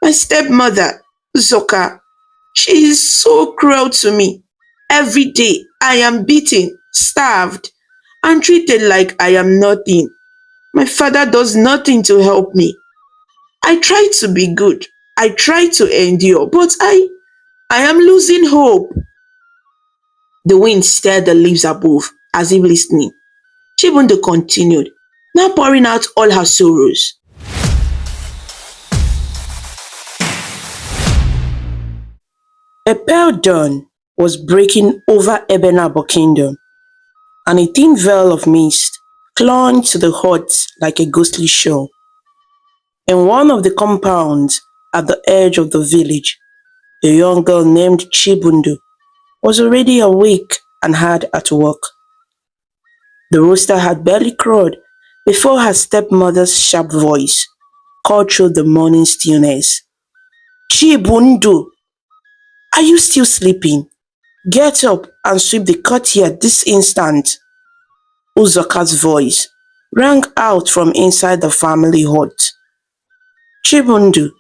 My stepmother, Zoka, she is so cruel to me. Every day I am beaten, starved, and treated like I am nothing. My father does nothing to help me. I try to be good. I try to endure, but I am losing hope. The wind stirred the leaves above, as if listening. Chibundo continued, now pouring out all her sorrows. A pale dawn was breaking over Ebenabo Kingdom, and a thin veil of mist clung to the hut like a ghostly shore. In one of the compounds at the edge of the village, a young girl named Chibundo was already awake and hard at work. The rooster had barely crowed before her stepmother's sharp voice called through the morning stillness. Chibundo, are you still sleeping? Get up and sweep the courtyard this instant. Uzoka's voice rang out from inside the family hut. Chibundo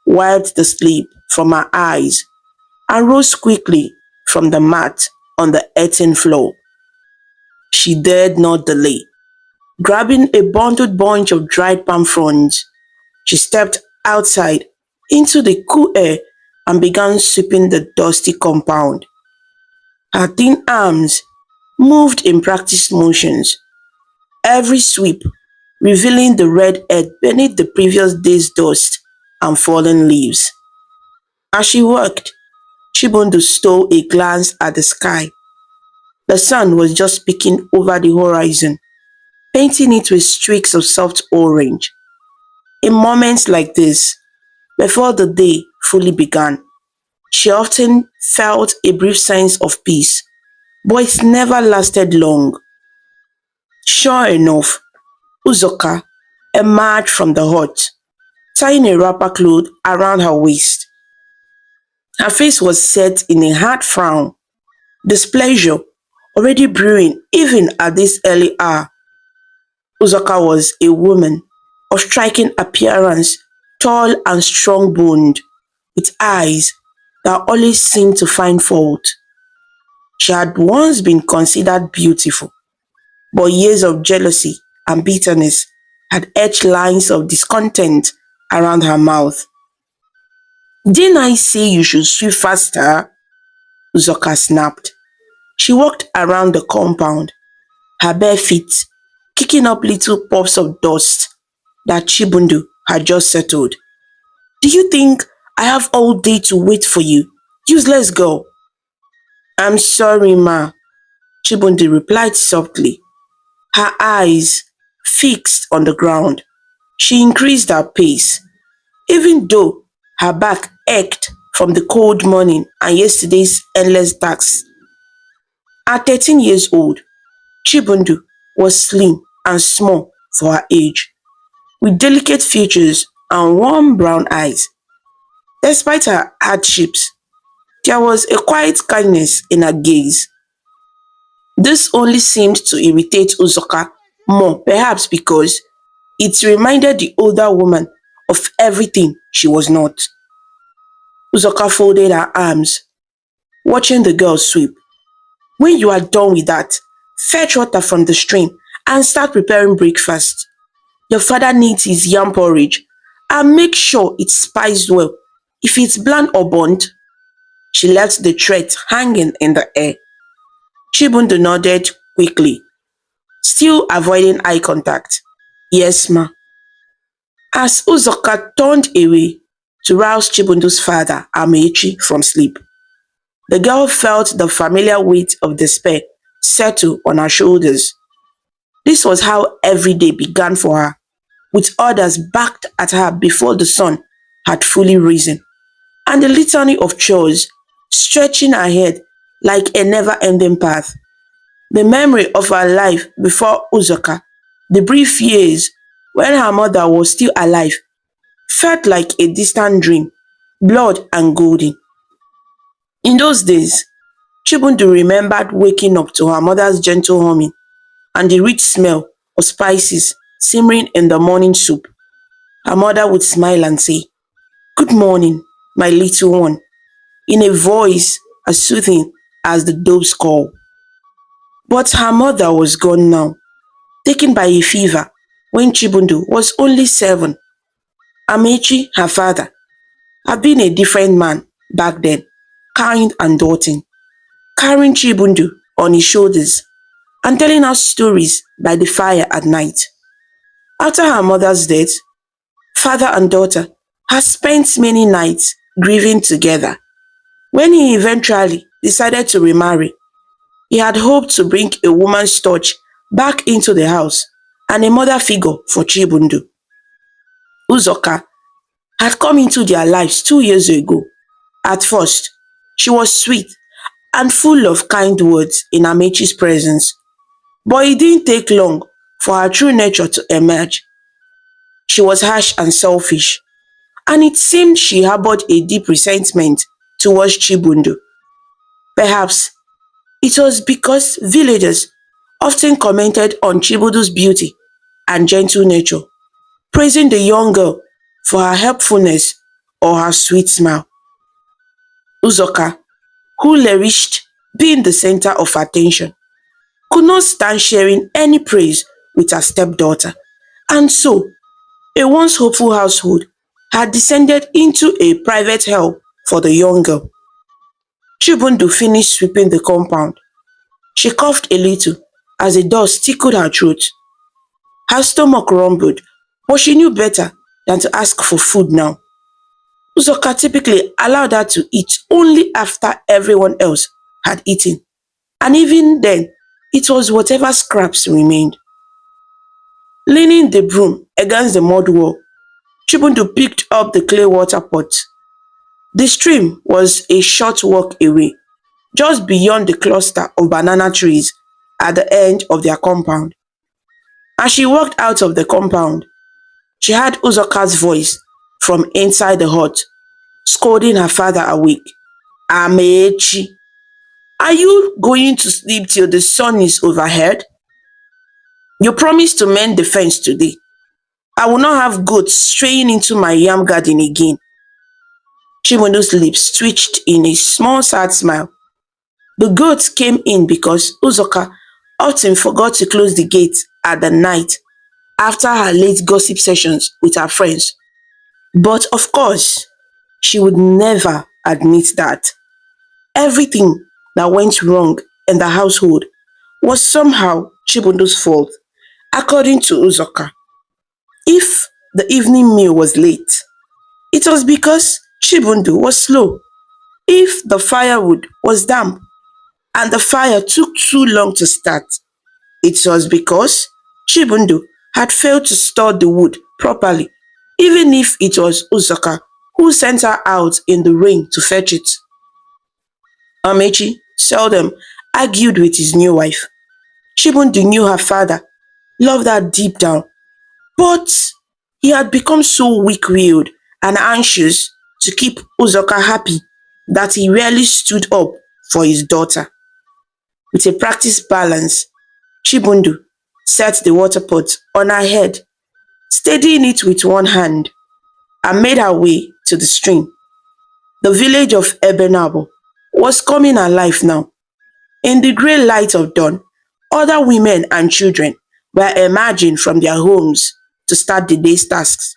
wiped the sleep from her eyes and rose quickly from the mat on the earthen floor. She dared not delay. Grabbing a bundled bunch of dried palm fronds, she stepped outside into the cool air and began sweeping the dusty compound. Her thin arms moved in practiced motions, every sweep revealing the red earth beneath the previous day's dust and fallen leaves. As she worked, Chibundo stole a glance at the sky. The sun was just peeking over the horizon, painting it with streaks of soft orange. In moments like this, before the day fully began, she often felt a brief sense of peace, but it never lasted long. Sure enough, Uzoka emerged from the hut, tying a wrapper cloth around her waist. Her face was set in a hard frown, displeasure already brewing even at this early hour. Uzoka was a woman of striking appearance, tall and strong-boned, with eyes that always seemed to find fault. She had once been considered beautiful, but years of jealousy and bitterness had etched lines of discontent around her mouth. Didn't I say you should sweep faster? Uzoka snapped. She walked around the compound, her bare feet kicking up little puffs of dust that Chibundo had just settled. Do you think I have all day to wait for you? Useless girl. I'm sorry, ma, Chibundo replied softly, her eyes fixed on the ground. She increased her pace, even though her back ached from the cold morning and yesterday's endless tasks. At 13 years old, Chibundo was slim and small for her age, with delicate features and warm brown eyes. Despite her hardships, there was a quiet kindness in her gaze. This only seemed to irritate Uzoka more, perhaps because it reminded the older woman of everything she was not. Uzoka folded her arms, watching the girl sweep. When you are done with that, fetch water from the stream and start preparing breakfast. Your father needs his yam porridge and make sure it's spiced well. If it's bland or burnt, she left the threat hanging in the air. Chibundo nodded quickly, still avoiding eye contact. Yes, ma. As Uzoka turned away to rouse Chibundo's father, Amechi, from sleep, the girl felt the familiar weight of despair settle on her shoulders. This was how every day began for her, with others backed at her before the sun had fully risen, and the litany of chores stretching ahead like a never-ending path. The memory of her life before Uzoka, the brief years when her mother was still alive, felt like a distant dream, blurred and golden. In those days, Chibundo remembered waking up to her mother's gentle humming and the rich smell of spices simmering in the morning soup. Her mother would smile and say, "Good morning, my little one," in a voice as soothing as the dove's call. But her mother was gone now, taken by a fever when Chibundu was only 7. Amechi, her father, had been a different man back then, kind and doting, carrying Chibundu on his shoulders and telling us stories by the fire at night. After her mother's death, father and daughter had spent many nights grieving together. When he eventually decided to remarry, he had hoped to bring a woman's touch back into the house and a mother figure for Chibundu. Uzoka had come into their lives 2 years ago. At first, she was sweet and full of kind words in Amechi's presence, but it didn't take long for her true nature to emerge. She was harsh and selfish, and it seemed she harbored a deep resentment towards Chibundu. Perhaps it was because villagers often commented on Chibundu's beauty and gentle nature, praising the young girl for her helpfulness or her sweet smile. Uzoka, who relished being the center of attention, could not stand sharing any praise with her stepdaughter, and so a once hopeful household had descended into a private hell for the young girl. Chibundu finished sweeping the compound. She coughed a little as the dust tickled her throat. Her stomach rumbled, but she knew better than to ask for food now. Uzoka typically allowed her to eat only after everyone else had eaten, and even then, it was whatever scraps remained. Leaning the broom against the mud wall, Chibundu picked up the clay water pot. The stream was a short walk away, just beyond the cluster of banana trees at the end of their compound. As she walked out of the compound, she heard Uzoka's voice from inside the hut, scolding her father awake. "Amechi, are you going to sleep till the sun is overhead? You promised to mend the fence today. I will not have goats straying into my yam garden again." Chibundu's lips twitched in a small sad smile. The goats came in because Uzoka often forgot to close the gate at the night after her late gossip sessions with her friends. But of course, she would never admit that. Everything that went wrong in the household was somehow Chibundu's fault, according to Uzoka. If the evening meal was late, it was because Chibundu was slow. If the firewood was damp and the fire took too long to start, it was because Chibundu had failed to store the wood properly, even if it was Uzoka who sent her out in the rain to fetch it. Amechi seldom argued with his new wife. Chibundu knew her father loved her deep down, but he had become so weak-willed and anxious to keep Uzoka happy that he rarely stood up for his daughter. With a practiced balance, Chibundu set the water pot on her head, steadying it with one hand, and made her way to the stream. The village of Ebenabo was coming alive now. In the grey light of dawn, other women and children were emerging from their homes to start the day's tasks.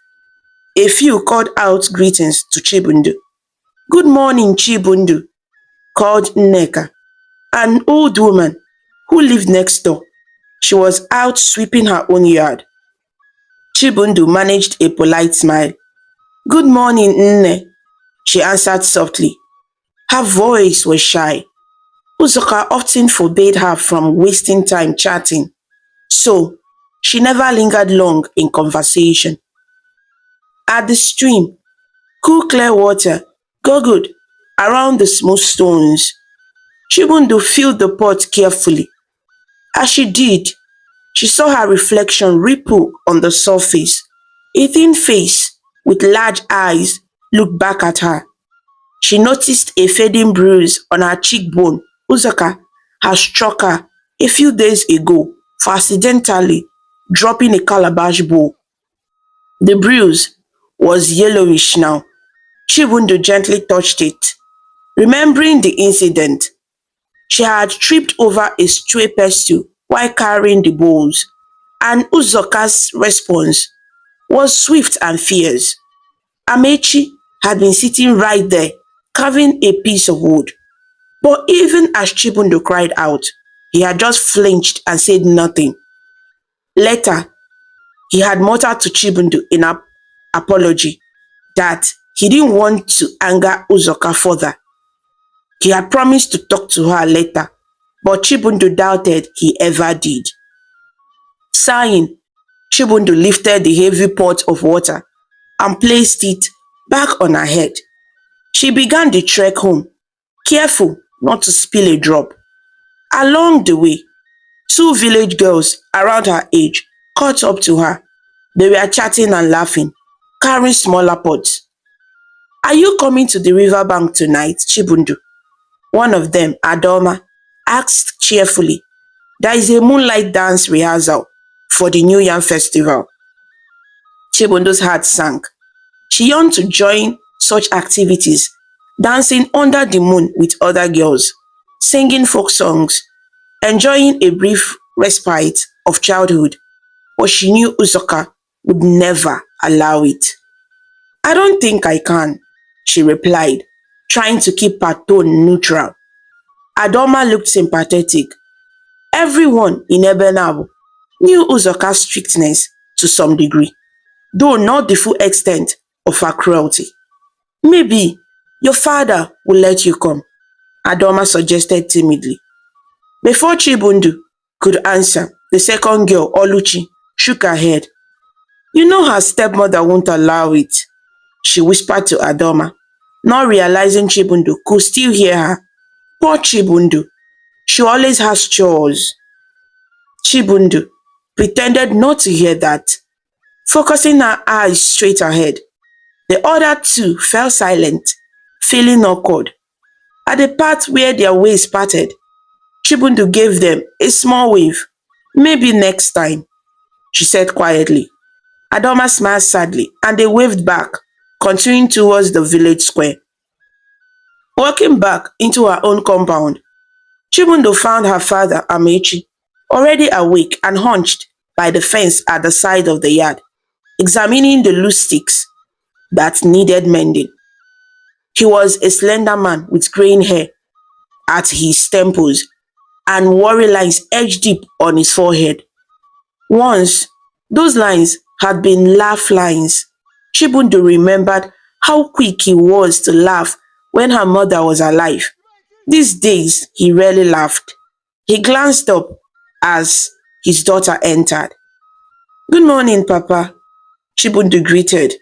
A few called out greetings to Chibundu. "Good morning, Chibundu," called Nneka, an old woman who lived next door. She was out sweeping her own yard. Chibundu managed a polite smile. "Good morning, Nne," she answered softly. Her voice was shy. Uzoka often forbade her from wasting time chatting, so she never lingered long in conversation. At the stream, cool clear water gurgled around the smooth stones. Chibundu filled the pot carefully. As she did, she saw her reflection ripple on the surface. A thin face with large eyes looked back at her. She noticed a fading bruise on her cheekbone. Uzoka had struck her a few days ago for accidentally dropping a calabash bowl. The bruise was yellowish now, Chibundu gently touched it. Remembering the incident, she had tripped over a stray pestle while carrying the bowls, and Uzoka's response was swift and fierce. Amechi had been sitting right there, carving a piece of wood. But even as Chibundu cried out, he had just flinched and said nothing. Later, he had muttered to Chibundu in apology that he didn't want to anger Uzoka further. He had promised to talk to her later, but Chibundu doubted he ever did. Sighing, Chibundu lifted the heavy pot of water and placed it back on her head. She began the trek home, careful not to spill a drop. Along the way, two village girls around her age caught up to her. They were chatting and laughing, carrying smaller pots. "Are you coming to the riverbank tonight, Chibundu?" One of them, Adoma, asked cheerfully. "There is a moonlight dance rehearsal for the New Yam festival." Chibundu's heart sank. She yearned to join such activities, dancing under the moon with other girls, singing folk songs, enjoying a brief respite of childhood, but she knew Uzoka would never allow it. "I don't think I can," she replied, trying to keep her tone neutral. Adoma looked sympathetic. Everyone in Ebenabo knew Uzoka's strictness to some degree, though not the full extent of her cruelty. "Maybe your father will let you come," Adoma suggested timidly. Before Chibundu could answer, the second girl, Oluchi, shook her head. "You know her stepmother won't allow it," she whispered to Adoma, not realizing Chibundu could still hear her. Poor Chibundu. She always has chores. Chibundu pretended not to hear that, focusing her eyes straight ahead. The other two fell silent, feeling awkward. At the part where their ways parted, Chibundu gave them a small wave. "Maybe next time," she said quietly. Adoma smiled sadly and they waved back, continuing towards the village square. Walking back into her own compound, Chibundu found her father, Amechi, already awake and hunched by the fence at the side of the yard, examining the loose sticks that needed mending. He was a slender man with graying hair at his temples and worry lines etched deep on his forehead. Once, those lines had been laugh lines. Chibundu remembered how quick he was to laugh when her mother was alive. These days, he rarely laughed. He glanced up as his daughter entered. "Good morning, Papa," Chibundu greeted,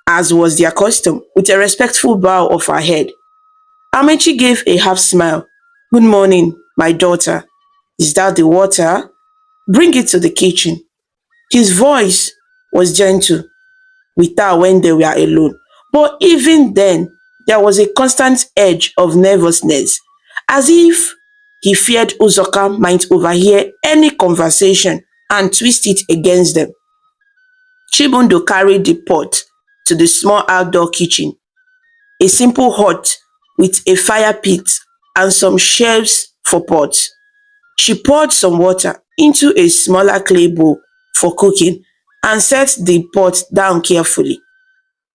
as was their custom, with a respectful bow of her head. Amechi gave a half smile. "Good morning, my daughter. Is that the water? Bring it to the kitchen." His voice was gentle with her when they were alone, but even then, there was a constant edge of nervousness, as if he feared Uzoka might overhear any conversation and twist it against them. Chibundu carried the pot to the small outdoor kitchen, a simple hut with a fire pit and some shelves for pots. She poured some water into a smaller clay bowl for cooking and set the pot down carefully.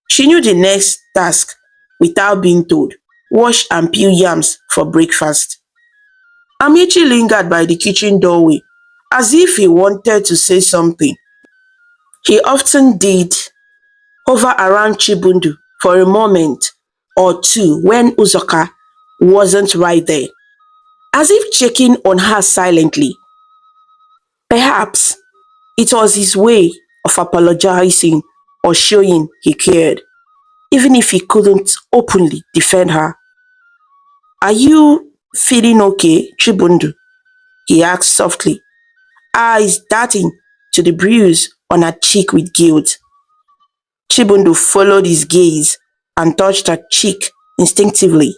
She knew the next task without being told: wash and peel yams for breakfast. Amici lingered by the kitchen doorway as if he wanted to say something. He often did, hover around Chibundu for a moment or two when Uzoka wasn't right there, as if checking on her silently. Perhaps it was his way of apologizing or showing he cared, even if he couldn't openly defend her. "Are you feeling okay, Chibundu?" he asked softly, eyes darting to the bruise on her cheek with guilt. Chibundu followed his gaze and touched her cheek instinctively.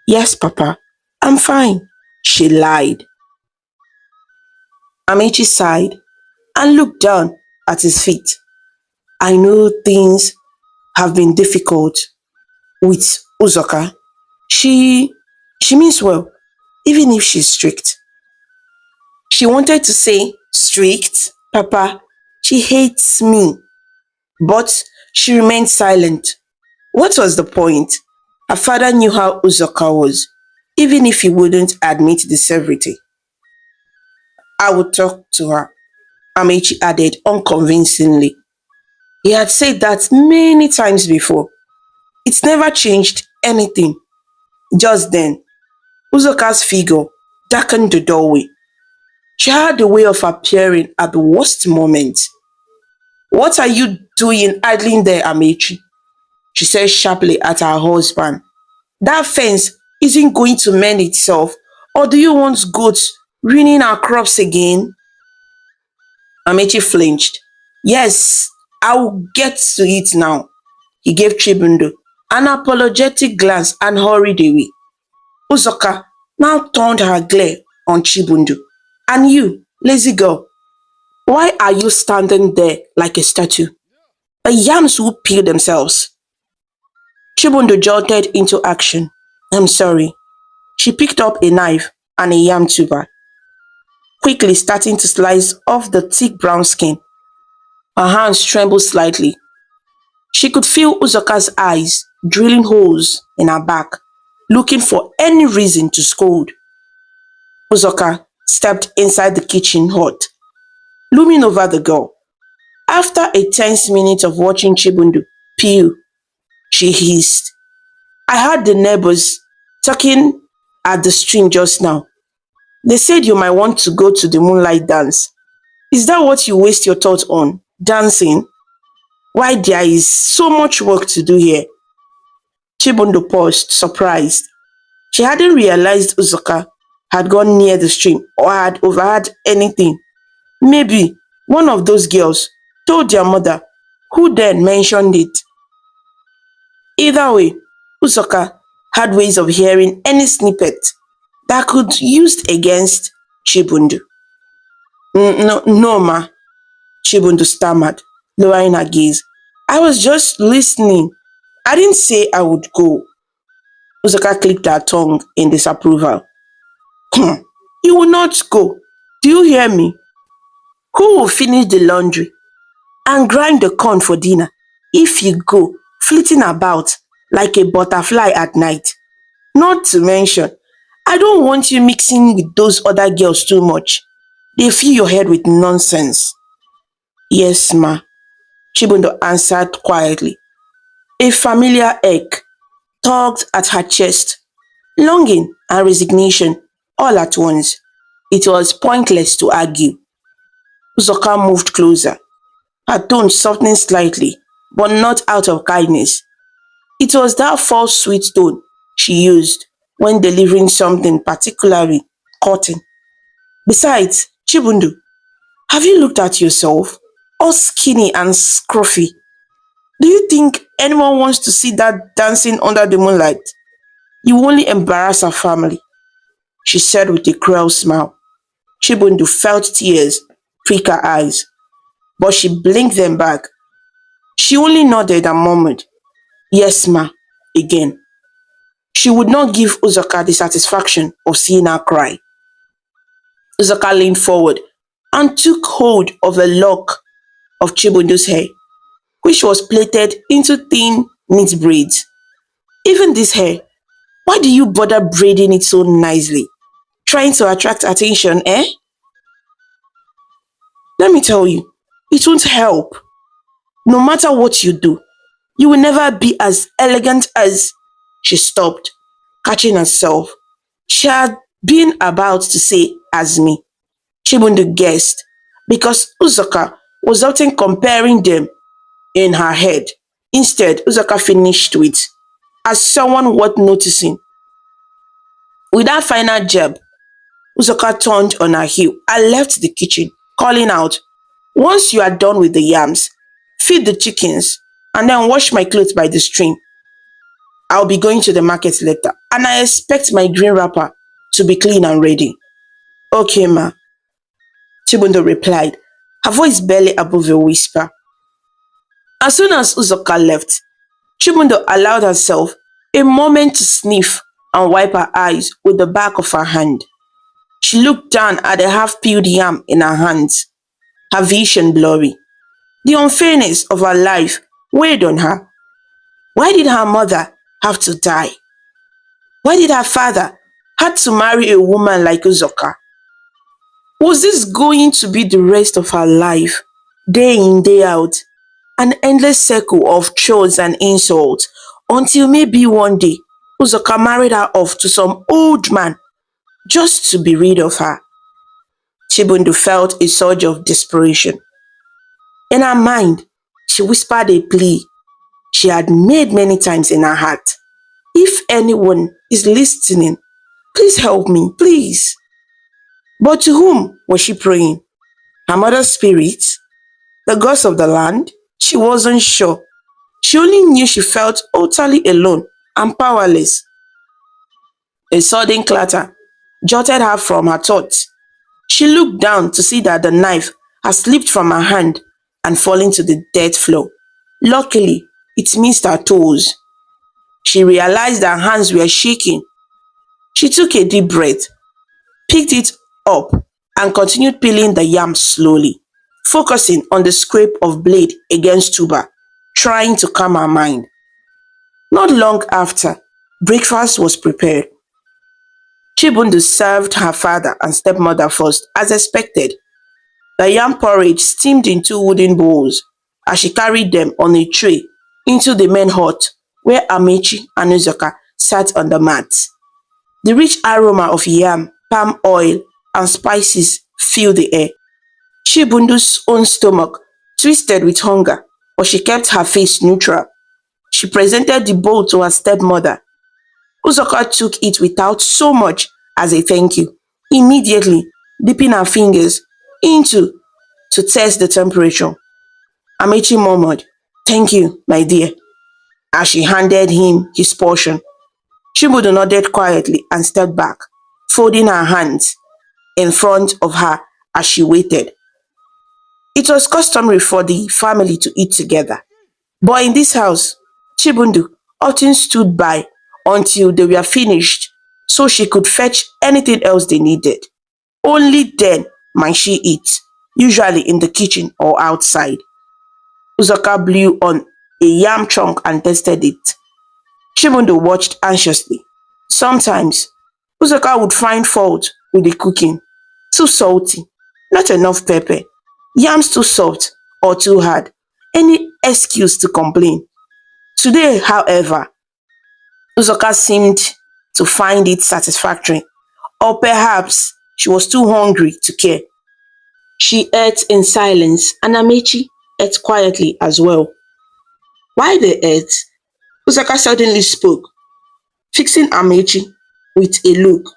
"Yes, Papa, I'm fine," she lied. Amici sighed and looked down at his feet. "I know things have been difficult," with Uzoka. She she means well, even if she's strict. She wanted to say, strict, Papa, she hates me. But she remained silent. What was the point? Her father knew how Uzoka was, even if he wouldn't admit the severity. I would talk to her, Amechi added unconvincingly. He had said that many times before. It's never changed anything. Just then, Uzoka's figure darkened the doorway. She had a way of appearing at the worst moment. What are you doing idling there, Amechi? She said sharply at her husband. That fence isn't going to mend itself. Or do you want goats ruining our crops again? Amechi flinched. Yes, I'll get to it now. He gave Chibundo an apologetic glance and hurried away. Uzoka now turned her glare on Chibundo. And you, lazy girl, why are you standing there like a statue? The yams will peel themselves. Chibundo jolted into action. I'm sorry. She picked up a knife and a yam tuber, quickly starting to slice off the thick brown skin. Her hands trembled slightly. She could feel Uzoka's eyes drilling holes in her back, looking for any reason to scold. Uzoka stepped inside the kitchen hut, looming over the girl. After a tense minute of watching Chibundo peel, she hissed, I heard the neighbors talking at the stream just now. They said you might want to go to the moonlight dance. Is that what you waste your thoughts on? Dancing? Why there is so much work to do here. Chibundo paused, surprised. She hadn't realized Uzoka had gone near the stream or had overheard anything. Maybe one of those girls told their mother, who then mentioned it. Either way, Uzoka had ways of hearing any snippet that could used against Chibundo. No, ma, Chibundo stammered, lowering her gaze. I was just listening. I didn't say I would go. Uzoka clicked her tongue in disapproval. You will not go. Do you hear me? Who will finish the laundry and grind the corn for dinner if you go flitting about like a butterfly at night? Not to mention, I don't want you mixing with those other girls too much. They fill your head with nonsense. Yes, ma, Chibundo answered quietly. A familiar ache tugged at her chest, longing and resignation all at once. It was pointless to argue. Uzoka moved closer, her tone softening slightly, but not out of kindness. It was that false sweet tone she used when delivering something particularly cutting. Besides, Chibundo, have you looked at yourself? All skinny and scruffy. Do you think anyone wants to see that dancing under the moonlight? You only embarrass our family, she said with a cruel smile. Chibundo felt tears prick her eyes, but she blinked them back. She only nodded and murmured, Yes, ma, again. She would not give Uzoka the satisfaction of seeing her cry. Uzoka leaned forward and took hold of a lock of Chibundo's hair, which was plaited into thin, neat braids. Even this hair, why do you bother braiding it so nicely? Trying to attract attention, eh? Let me tell you, it won't help. No matter what you do, you will never be as elegant as. She stopped, catching herself. She had been about to say as me. Chibundo guessed, because Uzoka was often comparing them in her head. Instead, Uzoka finished with, as someone worth noticing. With that final jab, Uzoka turned on her heel and left the kitchen, calling out, Once you are done with the yams, feed the chickens and then wash my clothes by the stream. I'll be going to the market later and I expect my green wrapper to be clean and ready. Okay, ma, Chibundo replied, her voice barely above a whisper. As soon as Uzoka left, Chibundo allowed herself a moment to sniff and wipe her eyes with the back of her hand. She looked down at the half-peeled yam in her hands, her vision blurry. The unfairness of her life weighed on her. Why did her mother have to die? Why did her father have to marry a woman like Uzoka? Was this going to be the rest of her life, day in, day out, an endless circle of chores and insults, until maybe one day Uzoka married her off to some old man just to be rid of her? Chibundu felt a surge of desperation. In her mind, she whispered a plea she had made many times in her heart. If anyone is listening, please help me, please. But to whom was she praying? Her mother's spirits? The gods of the land? She wasn't sure. She only knew she felt utterly alone and powerless. A sudden clatter jolted her from her thoughts. She looked down to see that the knife had slipped from her hand and fallen to the dirt floor. Luckily, it missed her toes. She realized her hands were shaking. She took a deep breath, picked it up, and continued peeling the yam slowly, focusing on the scrape of blade against tuber, trying to calm her mind. Not long after, breakfast was prepared. Chibundu served her father and stepmother first, as expected. The yam porridge steamed in two wooden bowls as she carried them on a tray into the main hut where Amechi and Uzoka sat on the mats. The rich aroma of yam, palm oil, and spices filled the air. Chibundu's own stomach twisted with hunger, but she kept her face neutral. She presented the bowl to her stepmother. Uzoka took it without so much as a thank you, immediately dipping her fingers into to test the temperature. Amechi murmured, "Thank you, my dear," as she handed him his portion. Chibudu nodded quietly and stepped back, folding her hands in front of her as she waited. It was customary for the family to eat together, but in this house, Chibundu often stood by until they were finished so she could fetch anything else they needed. Only then might she eat, usually in the kitchen or outside. Uzoka blew on a yam chunk and tasted it. Chibundu watched anxiously. Sometimes, Uzoka would find fault with the cooking. Too salty, not enough pepper, yams too soft or too hard. Any excuse to complain. Today, however, Uzoka seemed to find it satisfactory, or perhaps she was too hungry to care. She ate in silence and Amechi ate quietly as well. While they ate, Uzoka suddenly spoke, fixing Amechi with a look.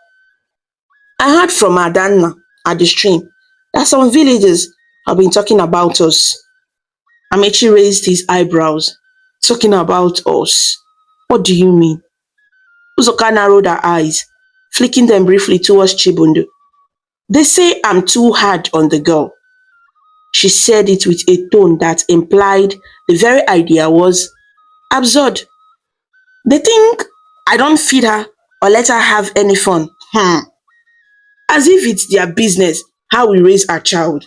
I heard from Adanna at the stream that some villagers have been talking about us. Amechi raised his eyebrows. Talking about us? What do you mean? Uzoka narrowed her eyes, flicking them briefly towards Chibundu. They say I'm too hard on the girl. She said it with a tone that implied the very idea was absurd. They think I don't feed her or let her have any fun. As if it's their business how we raise our child.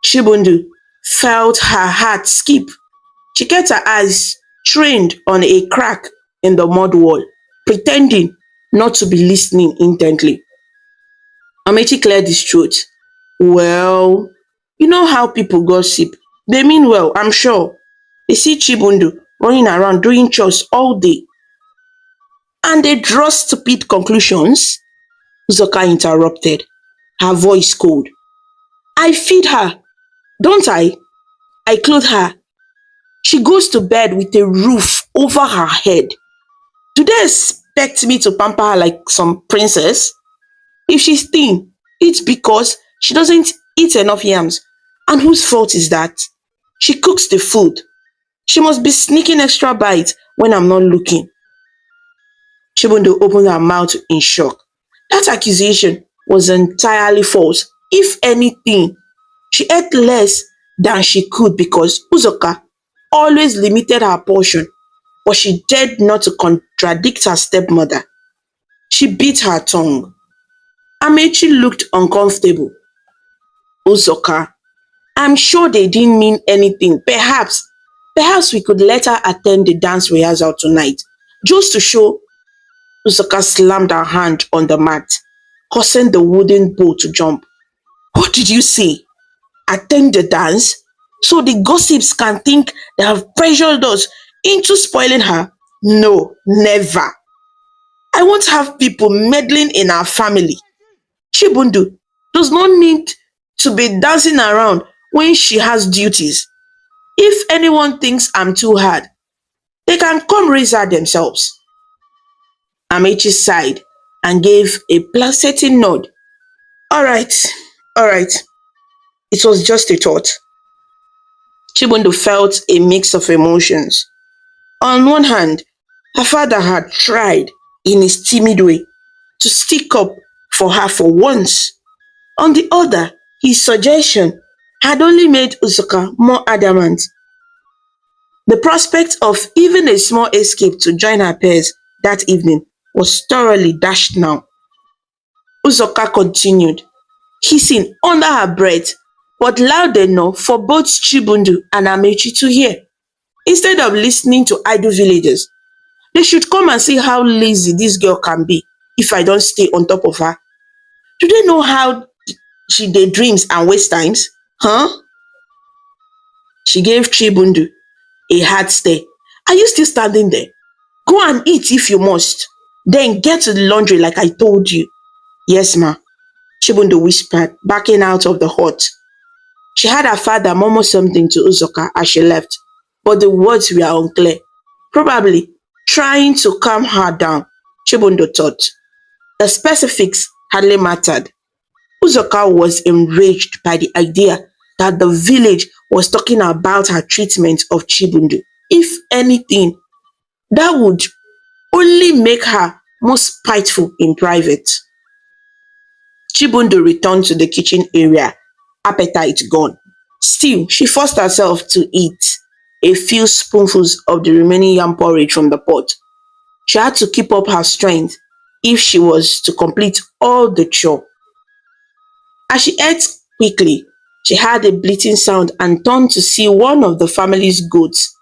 Chibundu felt her heart skip. She kept her eyes trained on a crack in the mud wall, pretending not to be listening intently. Amechi cleared his throat. Well, you know how people gossip. They mean well, I'm sure. They see Chibundu running around doing chores all day. And they draw stupid conclusions? Zoka interrupted, her voice cold. I feed her, don't I? I clothe her. She goes to bed with a roof over her head. Do they expect me to pamper her like some princess? If she's thin, it's because she doesn't eat enough yams. And whose fault is that? She cooks the food. She must be sneaking extra bites when I'm not looking. Chibundo opened her mouth in shock. That accusation was entirely false. If anything, she ate less than she could because Uzoka always limited her portion. but she dared not to contradict her stepmother. She bit her tongue. Amechi looked uncomfortable. Uzoka, I'm sure they didn't mean anything. Perhaps we could let her attend the dance rehearsal tonight, just to show. Uzoka slammed her hand on the mat, causing the wooden bowl to jump. What did you say? Attend the dance? So the gossips can think they have pressured us into spoiling her? No, never. I won't have people meddling in our family. Chibundu does not need to be dancing around when she has duties. If anyone thinks I'm too hard, they can come raise her themselves. Amechi sighed and gave a placid nod. All right, all right. It was just a thought. Chibundo felt a mix of emotions. On one hand, her father had tried, in his timid way, to stick up for her for once. On the other, his suggestion had only made Usoka more adamant. The prospect of even a small escape to join her peers that evening was thoroughly dashed now. Usoka continued, hissing under her breath, but loud enough for both Chibundu and Amechi to hear. Instead of listening to idle villagers, they should come and see how lazy this girl can be if I don't stay on top of her. Do they know how she daydreams and waste times? Huh? She gave Chibundu a hard stare. Are you still standing there? Go and eat if you must. Then get to the laundry like I told you. Yes, ma. Chibundu whispered, backing out of the hut. She heard her father murmur something to Uzoka as she left, but the words were unclear. Probably trying to calm her down, Chibundu thought. The specifics hardly mattered. Uzoka was enraged by the idea that the village was talking about her treatment of Chibundu. If anything, that would only make her more spiteful in private. Chibundu returned to the kitchen area, appetite gone. Still, she forced herself to eat a few spoonfuls of the remaining yam porridge from the pot. She had to keep up her strength if she was to complete all the chore. As she ate quickly, she heard a bleating sound and turned to see one of the family's goats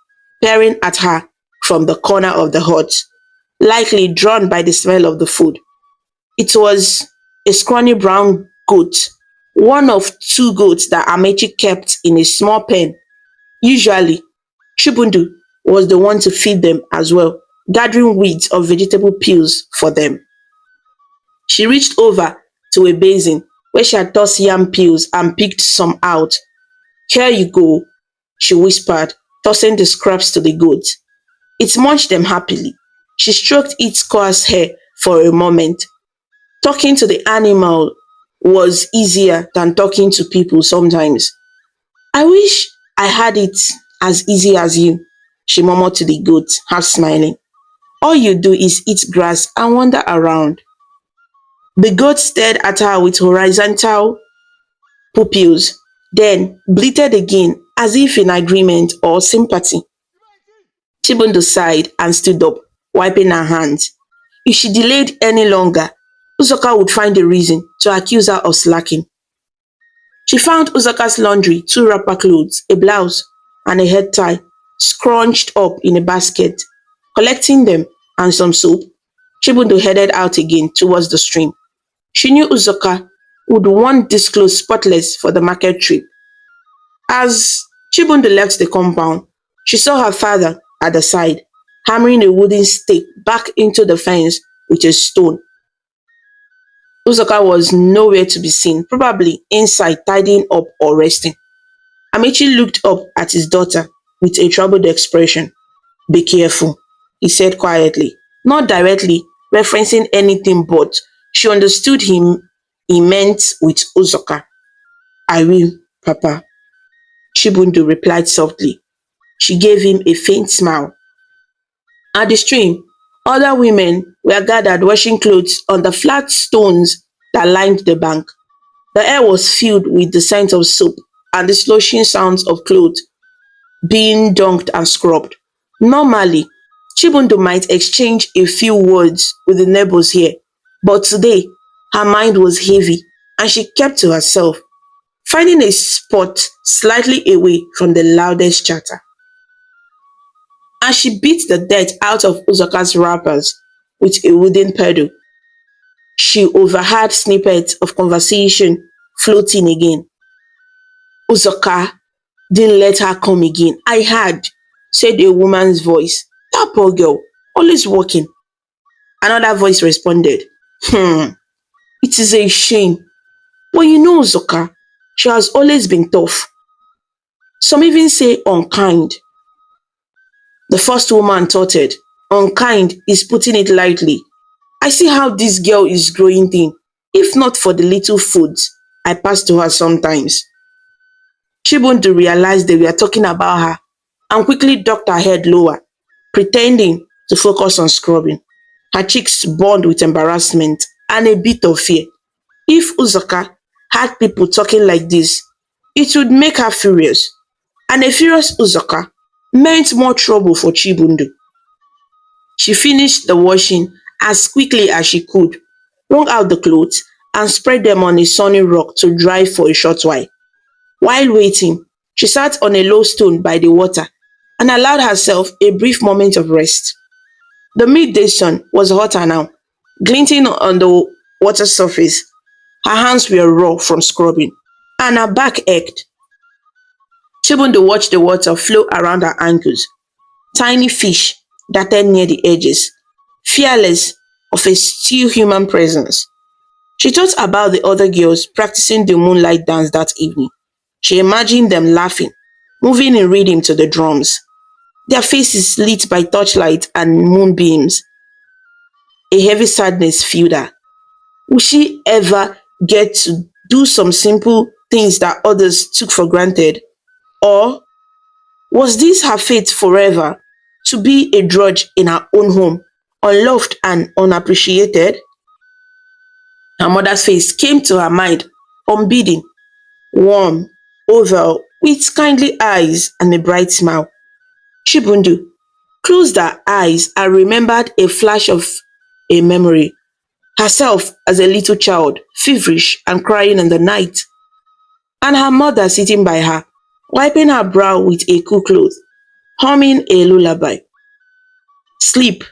peering at her from the corner of the hut, likely drawn by the smell of the food. It was a scrawny brown goat, one of two goats that Amechi kept in a small pen. Usually, Chibundu was the one to feed them as well, gathering weeds of vegetable peels for them. She reached over to a basin where she had tossed yam peels and picked some out. Here you go, she whispered, tossing the scraps to the goat. It munched them happily. She stroked its coarse hair for a moment. Talking to the animal was easier than talking to people sometimes. I wish I had it as easy as you, she murmured to the goat, half smiling. All you do is eat grass and wander around. The goat stared at her with horizontal pupils, then bleated again as if in agreement or sympathy. Chibundo sighed and stood up, wiping her hands. If she delayed any longer, Uzoka would find a reason to accuse her of slacking. She found Uzoka's laundry, two wrapper clothes, a blouse, and a head tie scrunched up in a basket. Collecting them and some soap, Chibundo headed out again towards the stream. She knew Uzoka would want this clothes spotless for the market trip. As Chibundo left the compound, she saw her father at the side, hammering a wooden stake back into the fence with a stone. Uzoka was nowhere to be seen, probably inside tidying up or resting. Amici looked up at his daughter with a troubled expression. Be careful, he said quietly, not directly referencing anything, but she understood him he meant with Uzoka. I will, Papa, Chibundu replied softly. She gave him a faint smile. At the stream, other women were gathered washing clothes on the flat stones that lined the bank. The air was filled with the scent of soap and the sloshing sounds of clothes being dunked and scrubbed. Normally, Chibundo might exchange a few words with the neighbors here, but today her mind was heavy and she kept to herself, finding a spot slightly away from the loudest chatter. As she beat the dirt out of Uzoka's wrappers with a wooden paddle, she overheard snippets of conversation floating again. Uzoka didn't let her come again. I heard, said a woman's voice. That poor girl, always working. Another voice responded, it is a shame. But you know Uzoka, she has always been tough. Some even say unkind. The first woman tottered. Unkind is putting it lightly. I see how this girl is growing thin. If not for the little foods I pass to her sometimes. Chibundu realized they were talking about her and quickly ducked her head lower, pretending to focus on scrubbing. Her cheeks burned with embarrassment and a bit of fear. If Uzoka had people talking like this, it would make her furious. And a furious Uzoka meant more trouble for Chibundu. She finished the washing as quickly as she could, wrung out the clothes, and spread them on a sunny rock to dry for a short while. While waiting, she sat on a low stone by the water and allowed herself a brief moment of rest. The midday sun was hotter now, glinting on the water surface. Her hands were raw from scrubbing, and her back ached. Chibundo watched the water flow around her ankles. Tiny fish darted near the edges, fearless of a still human presence. She thought about the other girls practicing the moonlight dance that evening. She imagined them laughing, moving in rhythm to the drums, their faces lit by torchlight and moonbeams. A heavy sadness filled her. Would she ever get to do some simple things that others took for granted? Or was this her fate forever, to be a drudge in her own home, unloved and unappreciated? Her mother's face came to her mind, unbidden, warm, oval, with kindly eyes and a bright smile. Chibundu closed her eyes and remembered a flash of a memory. Herself as a little child, feverish and crying in the night, and her mother sitting by her, wiping her brow with a cool cloth, humming a lullaby. Sleep,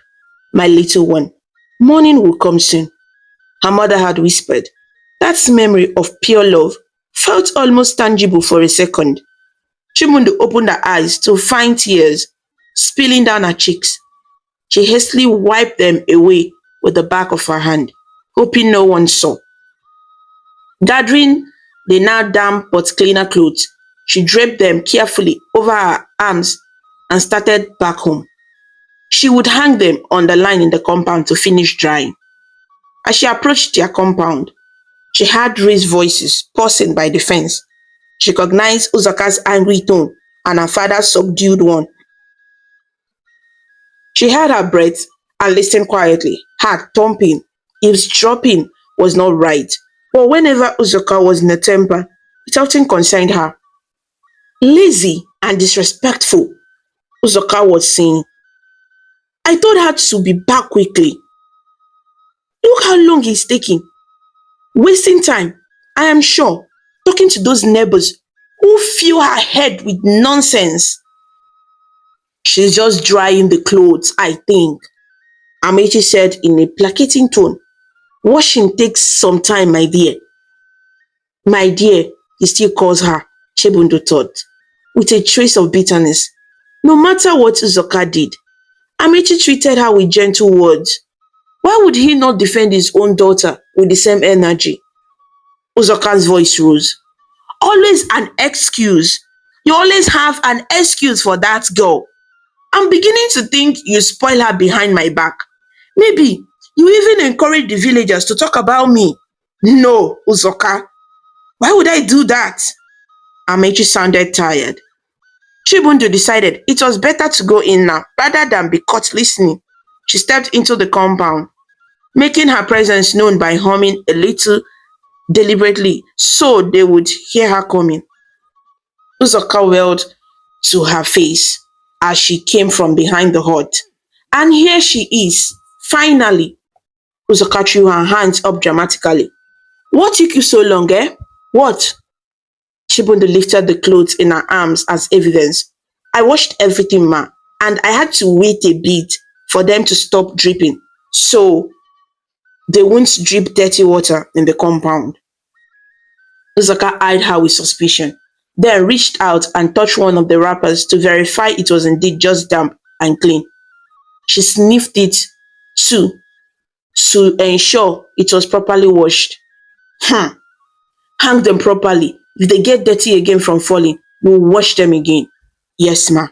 my little one. Morning will come soon, her mother had whispered. That memory of pure love felt almost tangible for a second. Chimundu opened her eyes to find tears spilling down her cheeks. She hastily wiped them away with the back of her hand, hoping no one saw. Gathering the now damp but cleaner clothes, she draped them carefully over her arms and started back home. She would hang them on the line in the compound to finish drying. As she approached their compound, she heard raised voices pausing by the fence. She recognized Uzaka's angry tone and her father's subdued one. She held her breath and listened quietly, heart thumping. Eavesdropping was not right, but whenever Uzaka was in a temper, it often concerned her. Lazy and disrespectful, Uzaka was saying. I told her to be back quickly. Look how long he's taking. Wasting time, I am sure, talking to those neighbors who fill her head with nonsense. She's just drying the clothes, I think, Amechi said in a placating tone. Washing takes some time, my dear. My dear, he still calls her, Chebundo thought, with a trace of bitterness. No matter what Uzoka did, Amechi treated her with gentle words. Why would he not defend his own daughter with the same energy? Uzoka's voice rose. Always an excuse. You always have an excuse for that girl. I'm beginning to think you spoil her behind my back. Maybe you even encourage the villagers to talk about me. No, Uzoka. Why would I do that? Amechi sounded tired. Chibundu decided it was better to go in now rather than be caught listening. She stepped into the compound, making her presence known by humming a little deliberately so they would hear her coming. Uzoka welled to her face as she came from behind the hut. And here she is, finally. Uzoka threw her hands up dramatically. What took you so long, eh? What? Chibundo lifted the clothes in her arms as evidence. I washed everything, ma, and I had to wait a bit for them to stop dripping so they won't drip dirty water in the compound. Uzoka eyed her with suspicion, then reached out and touched one of the wrappers to verify it was indeed just damp and clean. She sniffed it too to ensure it was properly washed. Hmm. Hang them properly. If they get dirty again from falling, we'll wash them again. Yes, ma.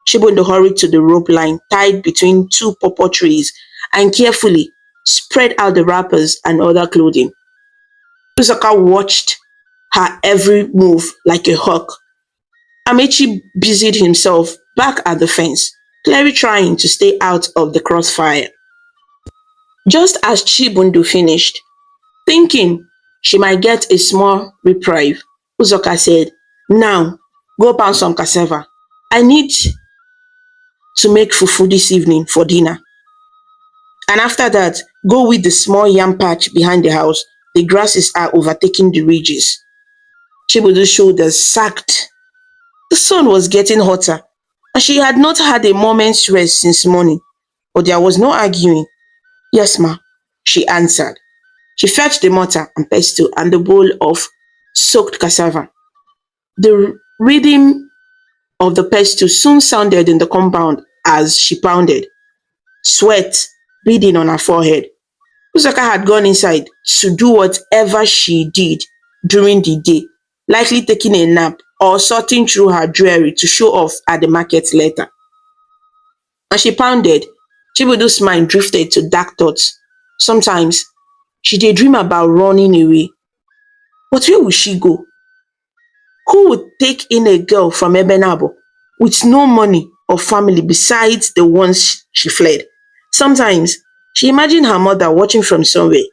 Shibundo hurried to the rope line tied between two pawpaw trees and carefully spread out the wrappers and other clothing. Usaka watched her every move like a hawk. Amechi busied himself back at the fence, clearly trying to stay out of the crossfire. Just as Chibundo finished, thinking she might get a small reprieve, Uzoka said, now, go pound some cassava. I need to make fufu this evening for dinner. And after that, go with the small yam patch behind the house. The grasses are overtaking the ridges. Chibudu's shoulders sagged. The sun was getting hotter, and she had not had a moment's rest since morning. But there was no arguing. Yes, ma, she answered. She fetched the mortar and pestle and the bowl of soaked cassava. The rhythm of the pestle soon sounded in the compound as she pounded, sweat beading on her forehead. Usaka had gone inside to do whatever she did during the day, likely taking a nap or sorting through her jewelry to show off at the market later. As she pounded, Chibudu's mind drifted to dark thoughts. Sometimes she daydream about running away. But where would she go? Who would take in a girl from Ebenabo with no money or family besides the ones she fled? Sometimes she imagined her mother watching from somewhere,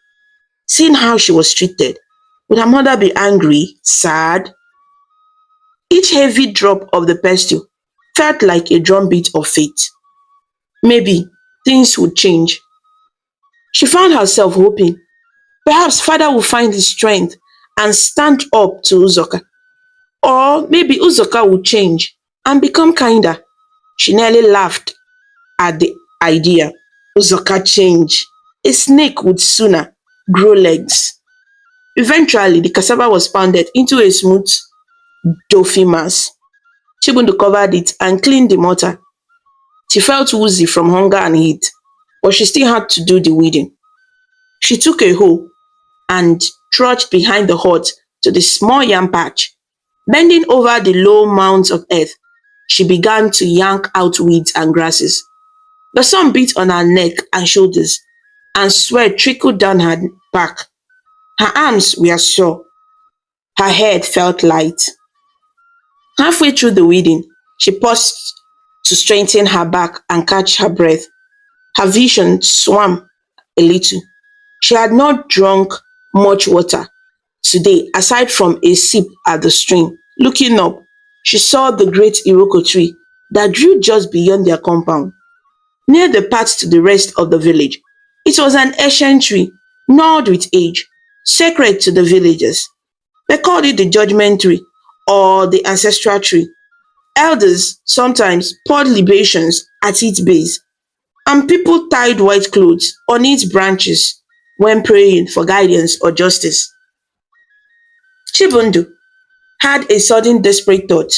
seeing how she was treated. Would her mother be angry, sad? Each heavy drop of the pestle felt like a drumbeat of fate. Maybe things would change. She found herself hoping perhaps father would find the strength and stand up to Uzoka. Or maybe Uzoka would change and become kinder. She nearly laughed at the idea. Uzoka change. A snake would sooner grow legs. Eventually, the cassava was pounded into a smooth, doughy mass. Chibundo covered it and cleaned the mortar. She felt woozy from hunger and heat, but she still had to do the weeding. She took a hoe and trudged behind the hut to the small yam patch. Bending over the low mounds of earth, she began to yank out weeds and grasses. The sun beat on her neck and shoulders, and sweat trickled down her back. Her arms were sore. Her head felt light. Halfway through the weeding, she paused to straighten her back and catch her breath. Her vision swam a little. She had not drunk much water today aside from a sip at the stream. Looking up, she saw the great Iroko tree that grew just beyond their compound, near the path to the rest of the village. It was an ancient tree, gnarled with age, sacred to the villagers. They called it the judgment tree or the ancestral tree. Elders sometimes poured libations at its base, and people tied white clothes on its branches when praying for guidance or justice. Chibundo had a sudden desperate thought.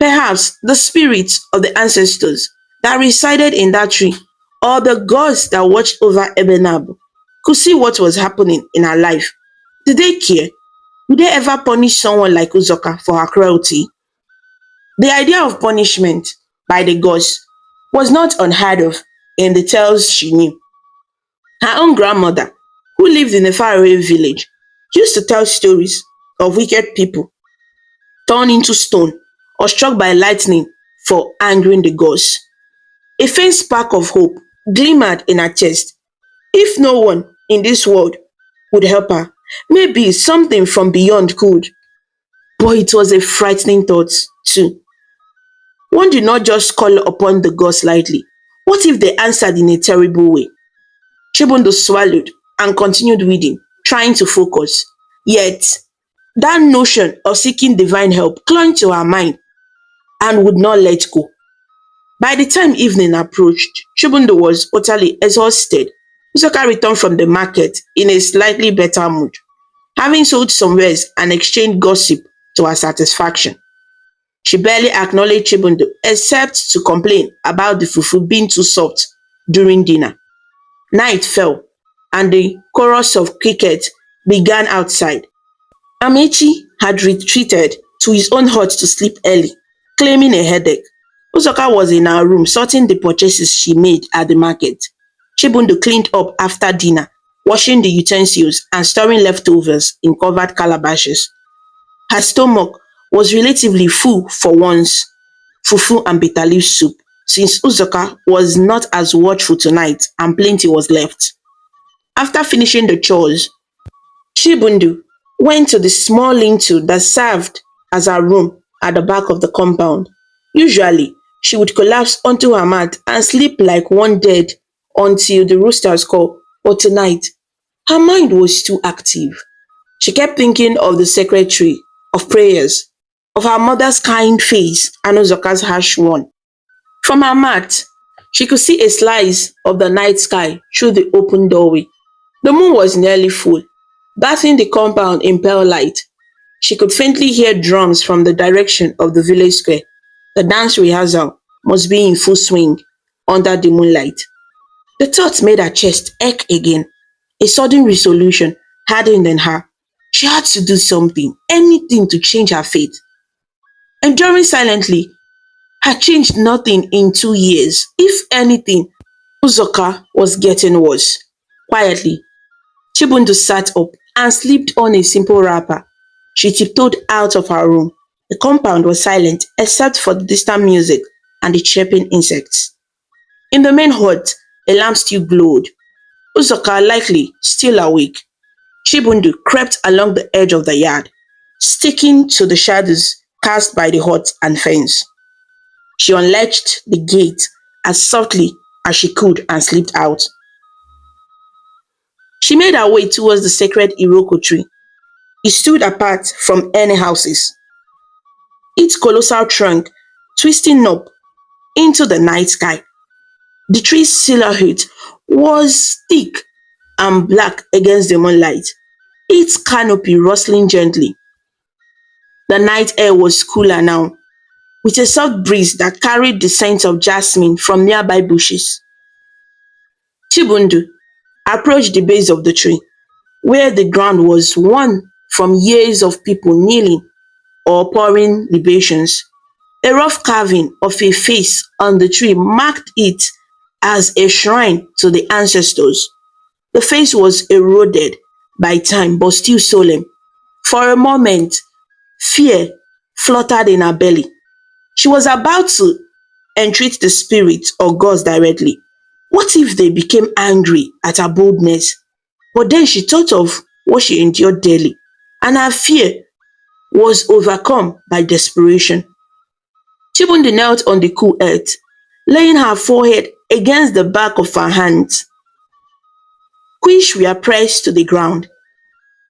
Perhaps the spirits of the ancestors that resided in that tree or the gods that watched over Ebenab could see what was happening in her life. Did they care? Would they ever punish someone like Uzoka for her cruelty? The idea of punishment by the gods was not unheard of in the tales she knew. Her own grandmother, who lived in a faraway village, used to tell stories of wicked people turned into stone or struck by lightning for angering the gods. A faint spark of hope glimmered in her chest. If no one in this world would help her, maybe something from beyond could. But it was a frightening thought, too. One did not just call upon the gods lightly. What if they answered in a terrible way? Chibundo swallowed and continued reading, trying to focus. Yet, that notion of seeking divine help clung to her mind and would not let go. By the time evening approached, Chibundo was utterly exhausted. Usoka returned from the market in a slightly better mood, having sold some wares and exchanged gossip to her satisfaction. She barely acknowledged Chibundo except to complain about the fufu being too soft during dinner. Night fell, and the chorus of cricket began outside. Amechi had retreated to his own hut to sleep early, claiming a headache. Usoka was in her room sorting the purchases she made at the market. Chibundo cleaned up after dinner, washing the utensils and storing leftovers in covered calabashes. Her stomach was relatively full for once, fufu and bitter leaf soup, since Uzoka was not as watchful tonight and plenty was left. After finishing the chores, Chibundu went to the small lean-to that served as her room at the back of the compound. Usually, she would collapse onto her mat and sleep like one dead until the roosters call, but tonight, her mind was too active. She kept thinking of the sacred tree, of prayers, of her mother's kind face and Uzoka's harsh one. From her mat, she could see a slice of the night sky through the open doorway. The moon was nearly full, bathing the compound in pale light. She could faintly hear drums from the direction of the village square. The dance rehearsal must be in full swing under the moonlight. The thought made her chest ache again. A sudden resolution hardened in her. She had to do something, anything to change her fate. Enduring silently had changed nothing in 2 years. If anything, Uzoka was getting worse. Quietly, Chibundu sat up and slipped on a simple wrapper. She tiptoed out of her room. The compound was silent except for the distant music and the chirping insects. In the main hut, a lamp still glowed. Uzoka, likely still awake, Chibundu crept along the edge of the yard, sticking to the shadows cast by the hut and fence. She unlatched the gate as softly as she could and slipped out. She made her way towards the sacred Iroko tree. It stood apart from any houses, its colossal trunk twisting up into the night sky. The tree's silhouette was thick and black against the moonlight, its canopy rustling gently. The night air was cooler now, with a soft breeze that carried the scent of jasmine from nearby bushes. Chibundu approached the base of the tree, where the ground was worn from years of people kneeling or pouring libations. A rough carving of a face on the tree marked it as a shrine to the ancestors. The face was eroded by time but still solemn. For a moment, fear fluttered in her belly. She was about to entreat the spirits or gods directly. What if they became angry at her boldness? But then she thought of what she endured daily, and her fear was overcome by desperation. Chibundi knelt on the cool earth, laying her forehead against the back of her hands, which were pressed to the ground.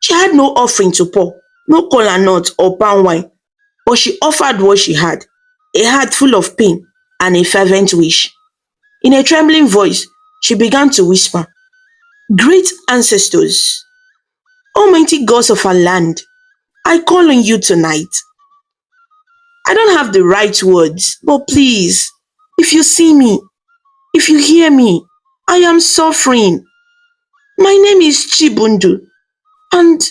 She had no offering to pour, no kola nut or palm wine, but she offered what she had, a heart full of pain and a fervent wish. In a trembling voice, she began to whisper, "Great ancestors, almighty gods of our land, I call on you tonight. I don't have the right words, but please, if you see me, if you hear me, I am suffering. My name is Chibundu, and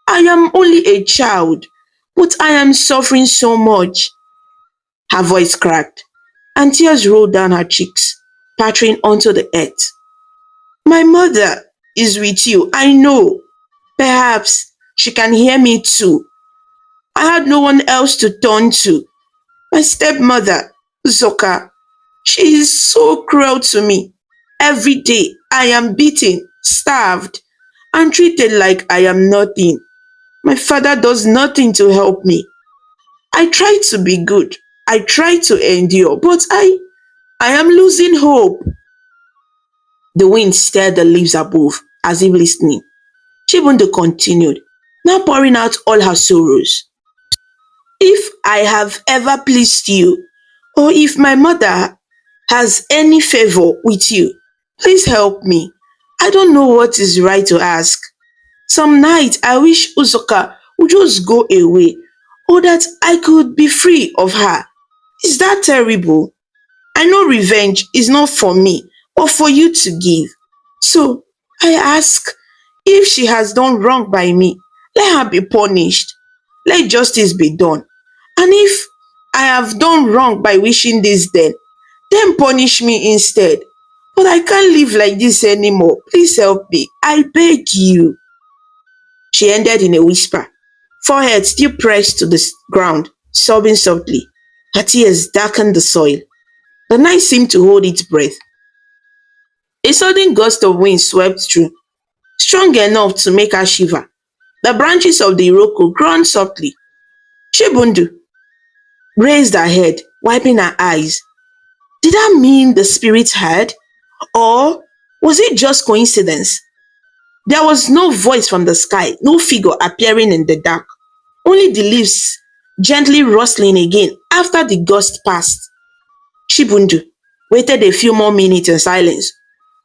I am only a child, but I am suffering so much." Her voice cracked, and tears rolled down her cheeks, pattering onto the earth. "My mother is with you, I know. Perhaps she can hear me too. I had no one else to turn to. My stepmother, Zoka, she is so cruel to me. Every day I am beaten, starved, and treated like I am nothing. My father does nothing to help me. I try to be good. I try to endure, but I am losing hope. The wind stirred the leaves above, as if listening. Chibundo continued, now pouring out all her sorrows. If I have ever pleased you, or if my mother has any favor with you, please help me. I don't know what is right to ask. Some nights I wish Uzoka would just go away, or that I could be free of her. Is that terrible? I know revenge is not for me, but for you to give. So I ask, if she has done wrong by me, let her be punished. Let justice be done. And if I have done wrong by wishing this then punish me instead. But I can't live like this anymore. Please help me. I beg you. She ended in a whisper, forehead still pressed to the ground, sobbing softly. Her tears darkened the soil. The night seemed to hold its breath. A sudden gust of wind swept through, strong enough to make her shiver. The branches of the iroko groaned softly. Chibundu raised her head, wiping her eyes. Did that mean the spirit heard? Or was it just coincidence? There was no voice from the sky, no figure appearing in the dark. Only the leaves gently rustling again after the gust passed. Chibundu waited a few more minutes in silence,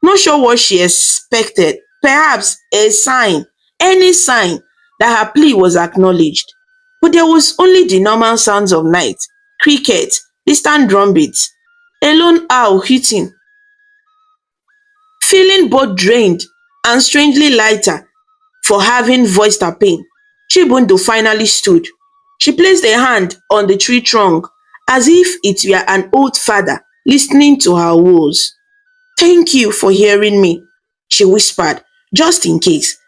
not sure what she expected. Perhaps a sign, any sign that her plea was acknowledged. But there was only the normal sounds of night, cricket, distant drumbeats, a lone owl hooting. Feeling both drained and strangely lighter for having voiced her pain, Chibundu finally stood. She placed a hand on the tree trunk as if it were an old father listening to her woes. Thank you for hearing me, she whispered, just in case.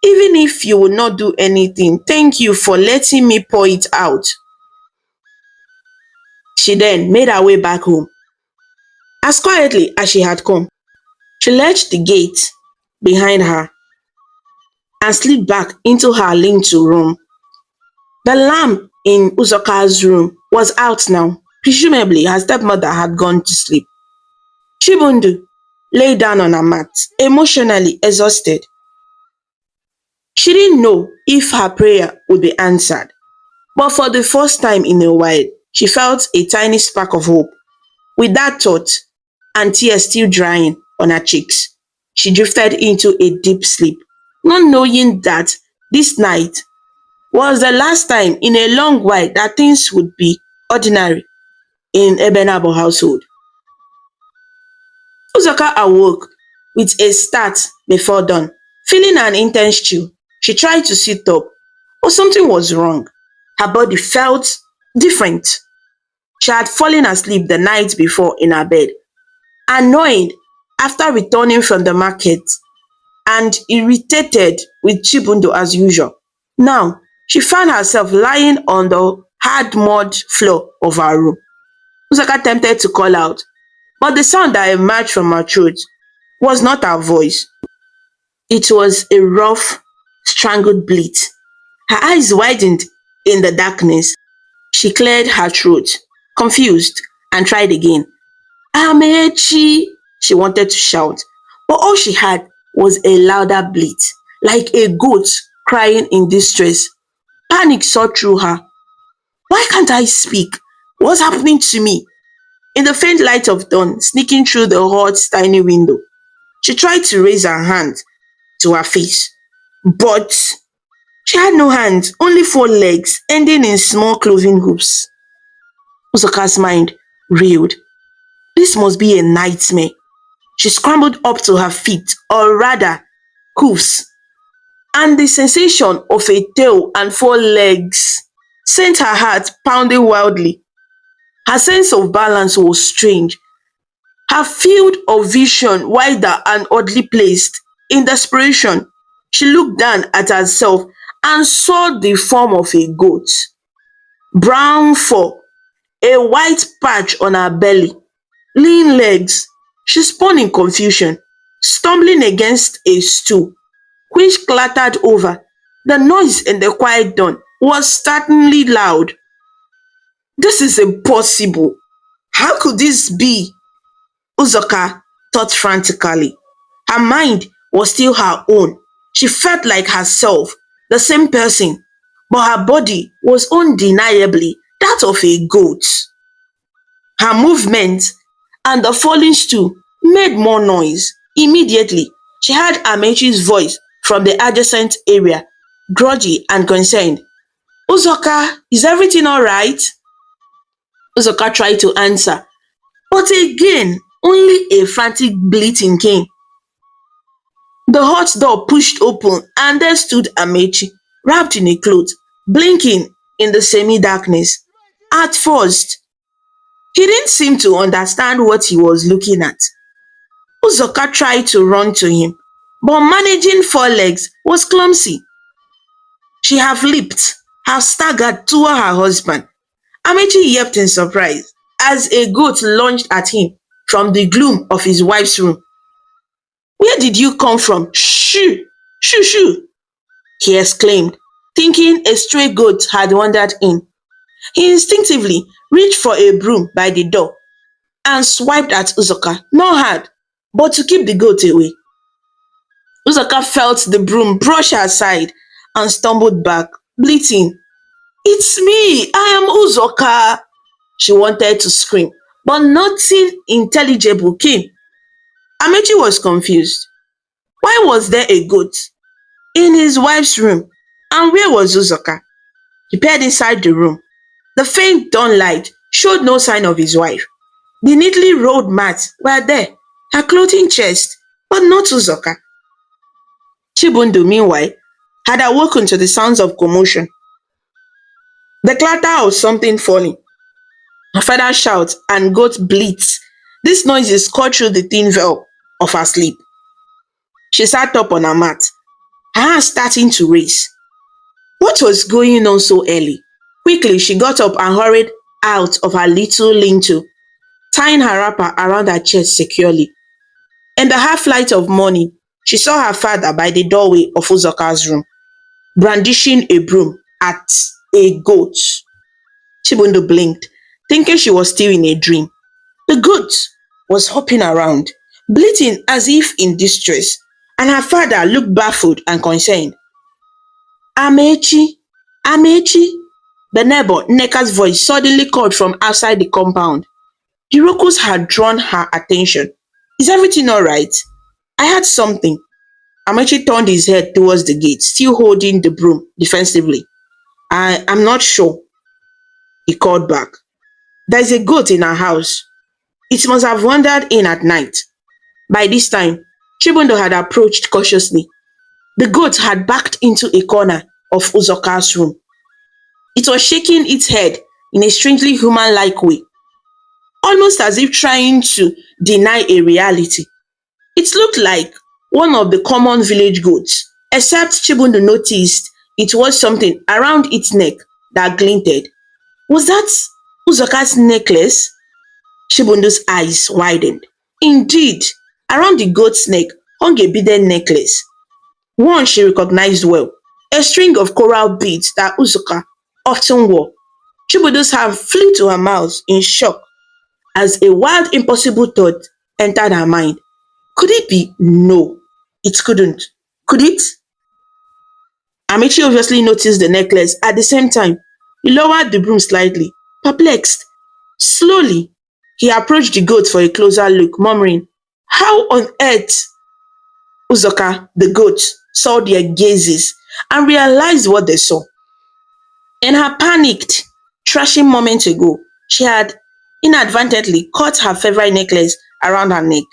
Even if you will not do anything, thank you for letting me pour it out. She then made her way back home, as quietly as she had come. She latched the gate behind her and slipped back into her lean-to room. The lamp in Uzoka's room was out now. Presumably, her stepmother had gone to sleep. Chibundu lay down on her mat, emotionally exhausted. She didn't know if her prayer would be answered, but for the first time in a while, she felt a tiny spark of hope. With that thought, and tears still drying on her cheeks, she drifted into a deep sleep, not knowing that this night was the last time in a long while that things would be ordinary in Ebenabo household. Uzoka awoke with a start before dawn, feeling an intense chill. She tried to sit up, but something was wrong. Her body felt different. She had fallen asleep the night before in her bed, annoyed after returning from the market and irritated with Chibundo as usual. Now, she found herself lying on the hard mud floor of her room. Uzoka attempted to call out, but the sound that emerged from her throat was not her voice. It was a rough, strangled bleat. Her eyes widened in the darkness. She cleared her throat, confused, and tried again. Amechi! She wanted to shout, but all she had was a louder bleat, like a goat crying in distress. Panic sought through her. Why can't I speak? What's happening to me? In the faint light of dawn sneaking through the hut tiny window, she tried to raise her hand to her face, but she had no hands, only four legs ending in small cloven hoops. Usoka's mind reeled. This must be a nightmare. She scrambled up to her feet, or rather, hoofs, and the sensation of a tail and four legs sent her heart pounding wildly. Her sense of balance was strange, her field of vision wider and oddly placed. In desperation, she looked down at herself and saw the form of a goat. Brown fur, a white patch on her belly, lean legs. She spun in confusion, stumbling against a stool, which clattered over. The noise in the quiet dawn was startlingly loud. This is impossible. How could this be? Uzoka thought frantically. Her mind was still her own. She felt like herself, the same person, but her body was undeniably that of a goat. Her movements and the falling stool made more noise. Immediately, she heard Amechi's voice from the adjacent area, grudgy and concerned. Uzoka, is everything all right? Uzoka tried to answer, but again, only a frantic bleating came. The hut door pushed open and there stood Amechi, wrapped in a cloth, blinking in the semi-darkness. At first, he didn't seem to understand what he was looking at. Uzoka tried to run to him, but managing four legs was clumsy. She half leaped, half staggered toward her husband. Amechi yelped in surprise as a goat lunged at him from the gloom of his wife's room. Where did you come from? Shoo! Shoo shoo! He exclaimed, thinking a stray goat had wandered in. He instinctively reached for a broom by the door and swiped at Uzoka, not hard, but to keep the goat away. Uzoka felt the broom brush her aside and stumbled back, bleating. It's me! I am Uzoka! She wanted to scream, but nothing intelligible came. Amechi was confused. Why was there a goat in his wife's room? And where was Uzoka? He peered inside the room. The faint dawn light showed no sign of his wife. The neatly rolled mats were there, her clothing chest, but not Uzoka. Chibundu, meanwhile, had awoken to the sounds of commotion. The clatter of something falling, a feather shout, and goat bleats. These noises cut through the thin veil of her sleep. She sat up on her mat, her hands starting to race. What was going on so early? Quickly, she got up and hurried out of her little lean-to, tying her wrapper around her chest securely. In the half light of morning, she saw her father by the doorway of Uzoka's room, brandishing a broom at a goat. Chibundu blinked, thinking she was still in a dream. The goat was hopping around, bleating as if in distress, and her father looked baffled and concerned. Amechi, Amechi, the neighbor Nneka's voice suddenly called from outside the compound. The Rokus had drawn her attention. Is everything all right? I heard something. Amechi turned his head towards the gate, still holding the broom defensively. I'm not sure, he called back. There's a goat in our house. It must have wandered in at night. By this time, Chibundo had approached cautiously. The goat had backed into a corner of Uzoka's room. It was shaking its head in a strangely human-like way, almost as if trying to deny a reality. It looked like one of the common village goats, except Chibundo noticed it was something around its neck that glinted. Was that Uzoka's necklace? Chibundo's eyes widened. Indeed, around the goat's neck hung a beaded necklace, one she recognized well, a string of coral beads that Uzoka often wore. Chibundo's hand flew to her mouth in shock as a wild, impossible thought entered her mind. Could it be? No, it couldn't. Could it? Amici obviously noticed the necklace at the same time. He lowered the broom slightly, perplexed. Slowly, he approached the goat for a closer look, murmuring, How on earth? Uzoka, the goat, saw their gazes and realized what they saw. In her panicked, trashing moment ago, she had inadvertently caught her favorite necklace around her neck.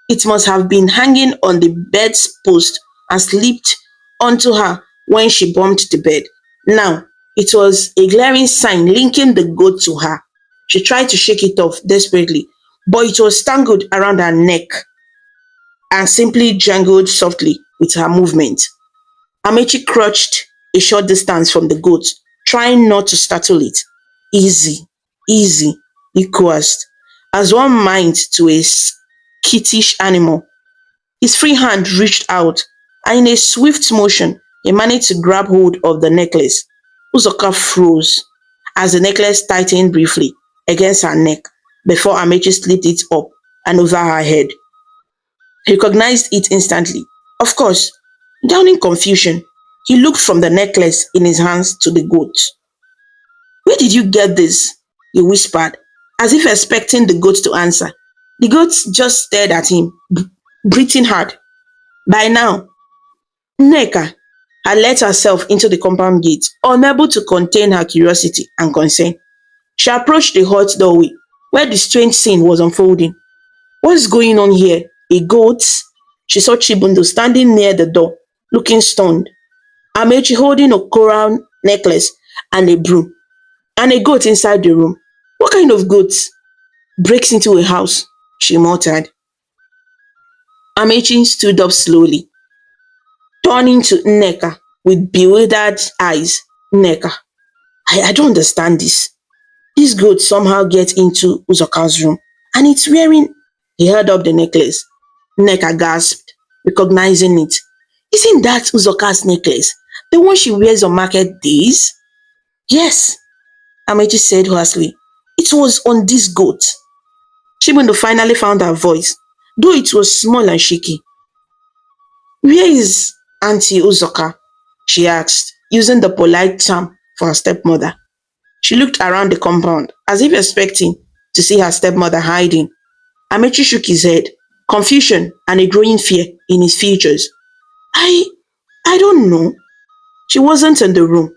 It must have been hanging on the bed's post and slipped onto her when she bumped the bed. Now, it was a glaring sign linking the goat to her. She tried to shake it off desperately, but it was tangled around her neck and simply jangled softly with her movement. Amechi crouched a short distance from the goat, trying not to startle it. Easy, easy, he coaxed, as one might to a skittish animal. His free hand reached out, and in a swift motion, he managed to grab hold of the necklace. Uzoka froze as the necklace tightened briefly against her neck before Amechi slipped it up and over her head. He recognized it instantly. Of course, down in confusion, he looked from the necklace in his hands to the goat. Where did you get this? He whispered, as if expecting the goat to answer. The goat just stared at him, breathing hard. By now, Nneka had let herself into the compound gate, unable to contain her curiosity and concern. She approached the hut doorway, where the strange scene was unfolding. What's going on here? A goat? She saw Chibundo standing near the door, looking stunned. Amechi holding a coral necklace and a broom, and a goat inside the room. What kind of goat breaks into a house? She muttered. Amechi stood up slowly, turning to Nneka with bewildered eyes. Nneka, I don't understand this. This goat somehow gets into Uzoka's room and it's wearing. He held up the necklace. Nneka gasped, recognizing it. Isn't that Uzoka's necklace? The one she wears on market days? Yes, Amechi said hoarsely. It was on this goat. Chibundo finally found her voice, though it was small and shaky. Where is Auntie Uzoka? She asked, using the polite term for her stepmother. She looked around the compound, as if expecting to see her stepmother hiding. Amechi shook his head, confusion and a growing fear in his features. I I don't know. She wasn't in the room.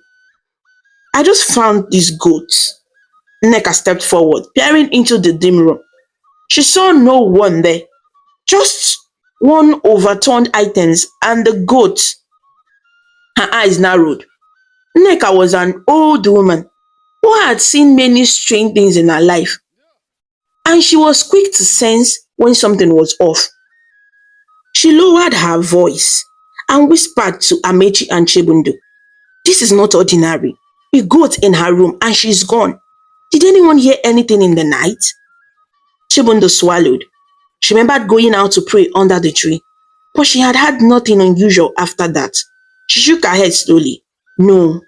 I just found this goat. Nneka stepped forward, peering into the dim room. She saw no one there, just one overturned items and the goat. Her eyes narrowed. Nneka was an old woman who had seen many strange things in her life, and she was quick to sense when something was off. She lowered her voice and whispered to Amechi and Chebundo. This is not ordinary. A goat in her room and she's gone. Did anyone hear anything in the night? Chebundo swallowed. She remembered going out to pray under the tree, but she had had nothing unusual after that. She shook her head slowly. No,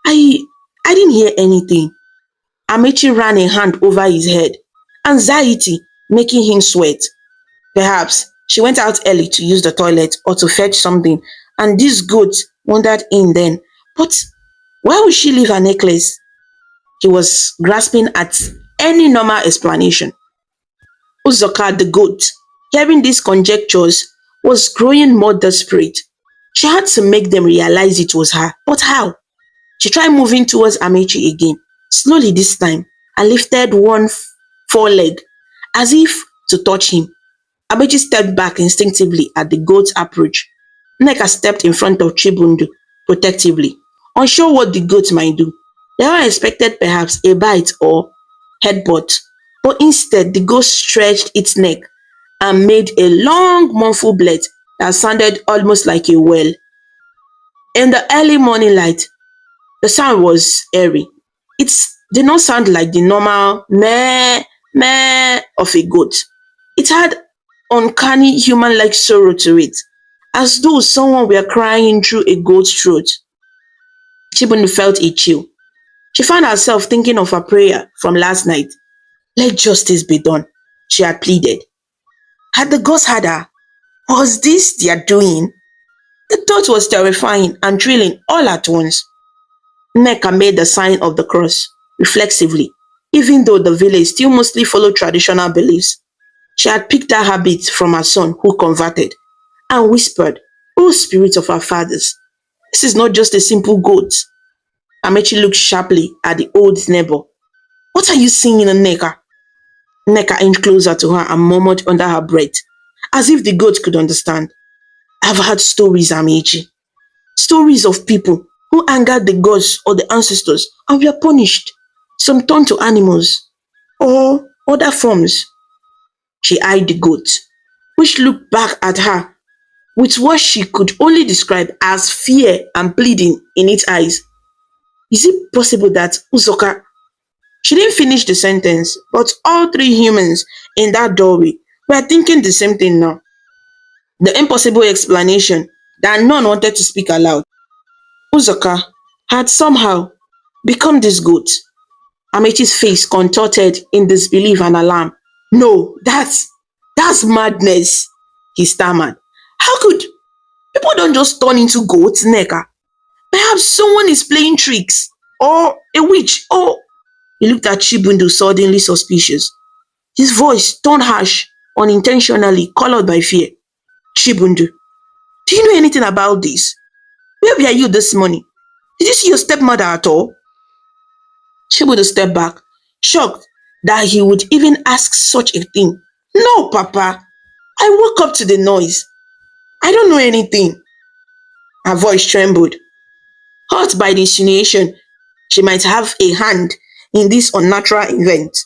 I I didn't hear anything. Amechi ran a hand over his head, anxiety making him sweat. Perhaps she went out early to use the toilet or to fetch something, and this goat wandered in then. But why would she leave her necklace? He was grasping at any normal explanation. Uzoka the goat, hearing these conjectures, was growing more desperate. She had to make them realize it was her. But how? She tried moving towards Amechi again, slowly this time, and lifted one foreleg as if to touch him. Amechi stepped back instinctively at the goat's approach. Nneka stepped in front of Chibundu protectively, unsure what the goat might do. They all expected perhaps a bite or headbutt, but instead the goat stretched its neck and made a long mournful bleat that sounded almost like a wail. In the early morning light, the sound was eerie. It did not sound like the normal meh meh of a goat. It had uncanny human-like sorrow to it, as though someone were crying through a goat's throat. Chibunu felt a chill. She found herself thinking of her prayer from last night. Let justice be done, she had pleaded. Had the gods had her? Was this their doing? The thought was terrifying and thrilling all at once. Nneka made the sign of the cross, reflexively, even though the village still mostly followed traditional beliefs. She had picked her habit from her son who converted, and whispered, O spirit of our fathers, this is not just a simple goat. Amechi looked sharply at the old neighbor. What are you seeing, Nneka? Nneka inched closer to her and murmured under her breath, as if the goat could understand. I've heard stories, Amechi. Stories of people who angered the gods or the ancestors and were punished. Some turned to animals or other forms. She eyed the goat, which looked back at her with what she could only describe as fear and pleading in its eyes. Is it possible that Uzoka? She didn't finish the sentence, but all three humans in that doorway were thinking the same thing now. The impossible explanation that none wanted to speak aloud. Uzoka had somehow become this goat. Amechi's face contorted in disbelief and alarm. No, that's That's madness, he stammered. How could people don't just turn into goats, Neka? Perhaps someone is playing tricks, or a witch, or he looked at Chibundu suddenly suspicious. His voice turned harsh, unintentionally colored by fear. Chibundu, do you know anything about this? Where were you this morning? Did you see your stepmother at all? Chibundu stepped back, shocked that he would even ask such a thing. No, Papa. I woke up to the noise. I don't know anything. Her voice trembled, hurt by the insinuation she might have a hand in this unnatural event.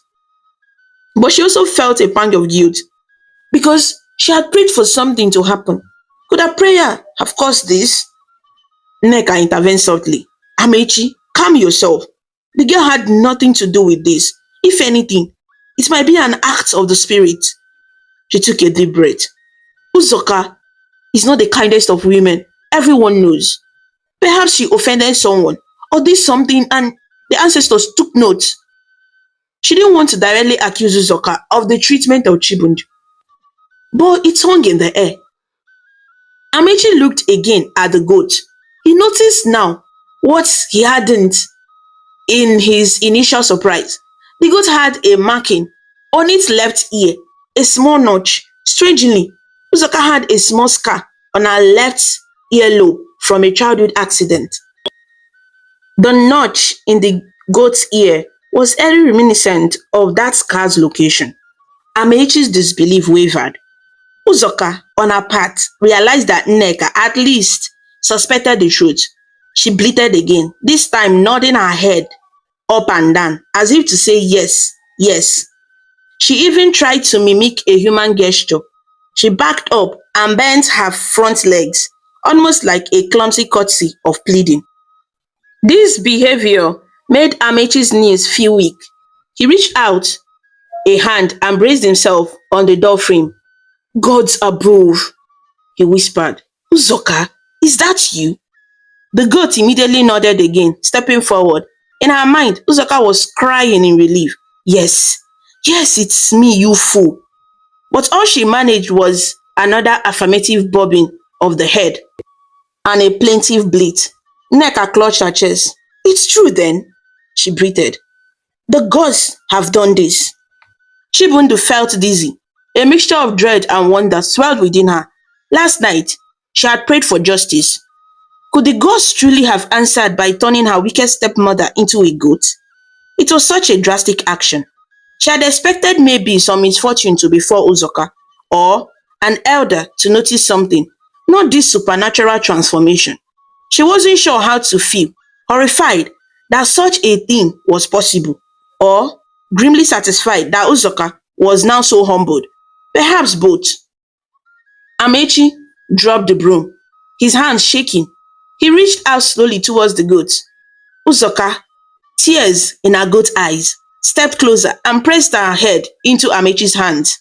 But she also felt a pang of guilt because she had prayed for something to happen. Could her prayer have caused this? Nneka intervened softly. Amechi, calm yourself. The girl had nothing to do with this. If anything, it might be an act of the spirit. She took a deep breath. Uzoka is not the kindest of women. Everyone knows. Perhaps she offended someone or did something and the ancestors took note. She didn't want to directly accuse Uzoka of the treatment of Chibundu, but it hung in the air. Amechi looked again at the goat. He noticed now what he hadn't in his initial surprise. The goat had a marking on its left ear, a small notch. Strangely, Uzoka had a small scar on her left earlobe from a childhood accident. The notch in the goat's ear was eerily reminiscent of that scar's location. Amechi's disbelief wavered. Uzoka, on her part, realized that Nneka at least suspected the truth. She bleated again, this time nodding her head up and down, as if to say yes, yes. She even tried to mimic a human gesture. She backed up and bent her front legs, almost like a clumsy curtsy of pleading. This behavior made Amechi's knees feel weak. He reached out a hand and braced himself on the door frame. Gods above, he whispered. Uzoka, is that you? The goat immediately nodded again, stepping forward. In her mind, Uzoka was crying in relief. Yes, yes, it's me, you fool. But all she managed was another affirmative bobbing of the head and a plaintive bleat. Nneka clutched her chest. It's true then, she breathed. The gods have done this. Chibundu felt dizzy. A mixture of dread and wonder swelled within her. Last night, she had prayed for justice. Could the gods truly have answered by turning her wicked stepmother into a goat? It was such a drastic action. She had expected maybe some misfortune to befall Uzoka, or an elder to notice something, not this supernatural transformation. She wasn't sure how to feel, horrified that such a thing was possible, or grimly satisfied that Uzoka was now so humbled. Perhaps both. Amechi dropped the broom, his hands shaking. He reached out slowly towards the goat. Uzoka, tears in her goat eyes, stepped closer and pressed her head into Amechi's hands,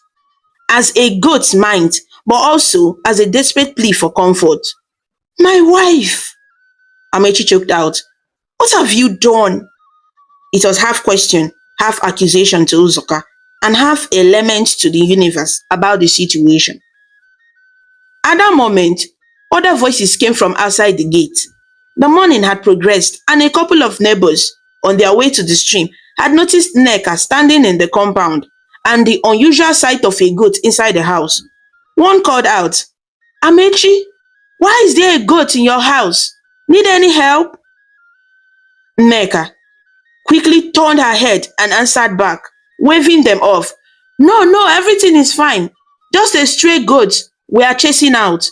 as a goat might, but also as a desperate plea for comfort. My wife, Amechi choked out. What have you done? It was half question, half accusation to Uzoka, and half a lament to the universe about the situation. At that moment, other voices came from outside the gate. The morning had progressed, and a couple of neighbors, on their way to the stream, had noticed Nneka standing in the compound and the unusual sight of a goat inside the house. One called out, Amechi, why is there a goat in your house? Need any help? Nneka quickly turned her head and answered back, waving them off. No, no, everything is fine. Just a stray goat we are chasing out.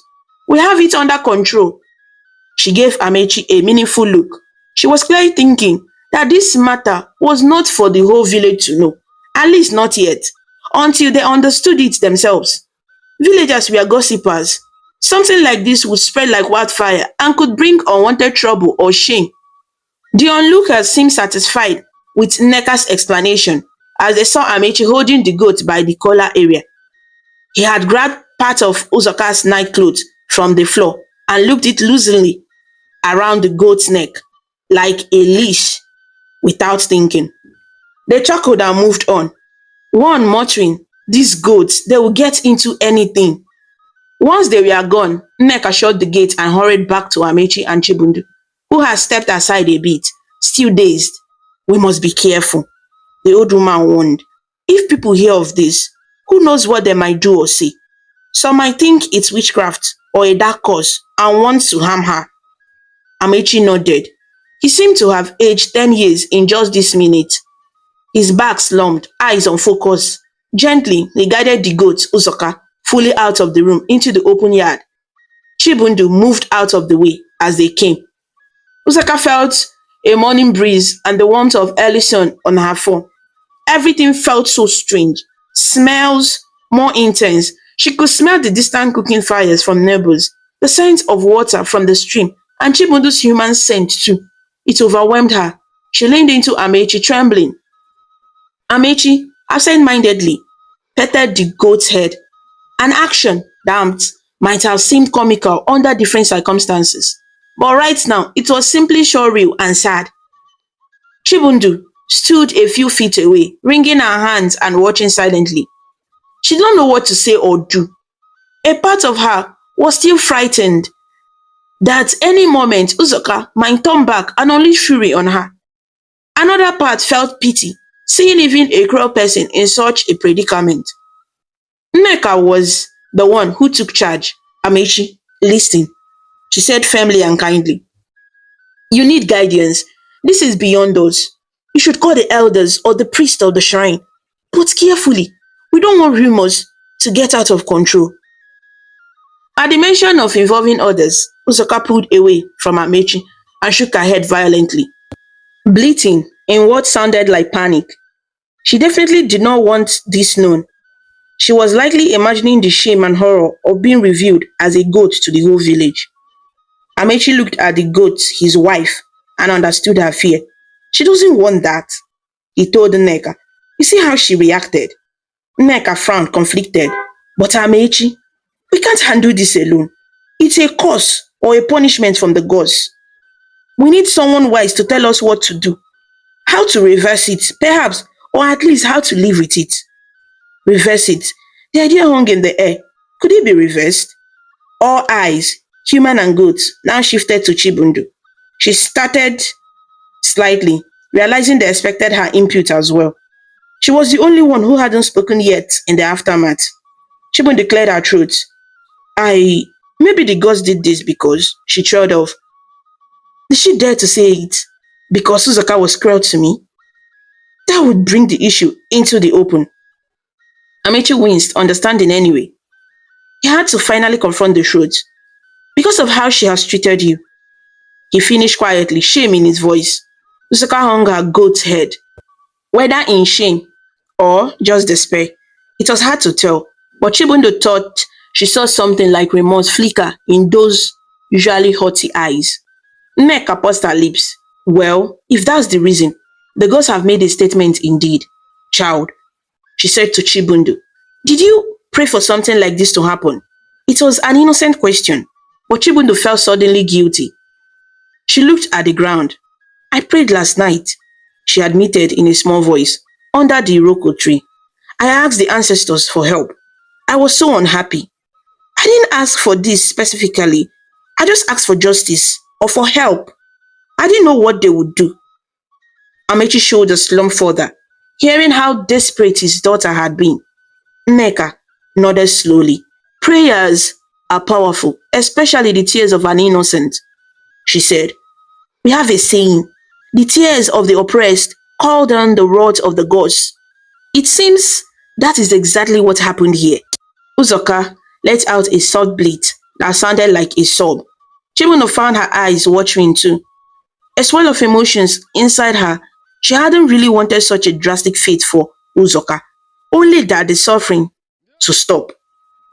We have it under control. She gave Amechi a meaningful look. She was clearly thinking that this matter was not for the whole village to know, at least not yet, until they understood it themselves. Villagers were gossipers. Something like this would spread like wildfire and could bring unwanted trouble or shame. The onlookers seemed satisfied with Nneka's explanation as they saw Amechi holding the goat by the collar area. He had grabbed part of Uzoka's nightclothes from the floor and looped it loosely around the goat's neck, like a leash, without thinking. They chuckled and moved on, one muttering These goats, they will get into anything. Once they were gone, Nneka shut the gate and hurried back to Amechi and Chibundu, who had stepped aside a bit, still dazed. We must be careful, the old woman warned. If people hear of this, who knows what they might do or say? Some might think it's witchcraft or a dark cause and want to harm her. Amechi nodded. He seemed to have aged 10 years in just this minute. His back slumped, eyes on focus. Gently, he guided the goat, Usoka, fully out of the room into the open yard. Chibundu moved out of the way as they came. Usoka felt a morning breeze and the warmth of early sun on her form. Everything felt so strange. Smells more intense. She could smell the distant cooking fires from neighbors, the scent of water from the stream, and Chibundu's human scent too. It overwhelmed her. She leaned into Amechi, trembling. Amechi, absent-mindedly, petted the goat's head. An action that might have seemed comical under different circumstances. But right now, it was simply surreal and sad. Chibundu stood a few feet away, wringing her hands and watching silently. She did not know what to say or do. A part of her was still frightened that any moment Uzoka might turn back and unleash fury on her. Another part felt pity, seeing even a cruel person in such a predicament. Nneka was the one who took charge. Amechi, listen, she said firmly and kindly. You need guidance. This is beyond us. You should call the elders or the priest of the shrine. But carefully. We don't want rumors to get out of control. At the mention of involving others, Usoka pulled away from Amechi and shook her head violently, bleating in what sounded like panic. She definitely did not want this known. She was likely imagining the shame and horror of being revealed as a goat to the whole village. Amechi looked at the goat, his wife, and understood her fear. She doesn't want that, he told Nneka. You see how she reacted? Nneka frowned, conflicted. But Amechi, we can't handle this alone. It's a curse or a punishment from the gods. We need someone wise to tell us what to do, how to reverse it, perhaps, or at least how to live with it. Reverse it. The idea hung in the air. Could it be reversed? All eyes, human and goats, now shifted to Chibundu. She started slightly, realizing they expected her input as well. She was the only one who hadn't spoken yet in the aftermath. Chibundu declared her truth. Maybe the gods did this because, she trailed off. Did she dare to say it? Because Suzuka was cruel to me? That would bring the issue into the open. Amechi winced, understanding anyway. He had to finally confront the truth. Because of how she has treated you. He finished quietly, shame in his voice. Suzuka hung her goat's head. Whether in shame or just despair, it was hard to tell, but Chibundo thought she saw something like remorse flicker in those usually haughty eyes. Nneka pursed her lips. Well, if that's the reason, the gods have made a statement indeed. Child, she said to Chibundo, did you pray for something like this to happen? It was an innocent question, but Chibundo felt suddenly guilty. She looked at the ground. I prayed last night, she admitted in a small voice, under the Iroko tree. I asked the ancestors for help. I was so unhappy. I didn't ask for this specifically. I just asked for justice or for help. I didn't know what they would do. Amechi's shoulders slumped further, hearing how desperate his daughter had been. Nneka nodded slowly. Prayers are powerful, especially the tears of an innocent, she said. We have a saying, the tears of the oppressed call down the wrath of the gods. It seems that is exactly what happened here. Uzoka let out a soft bleat that sounded like a sob. Chibuno found her eyes watering too. A swell of emotions inside her. She hadn't really wanted such a drastic fate for Uzoka, only that the suffering to stop.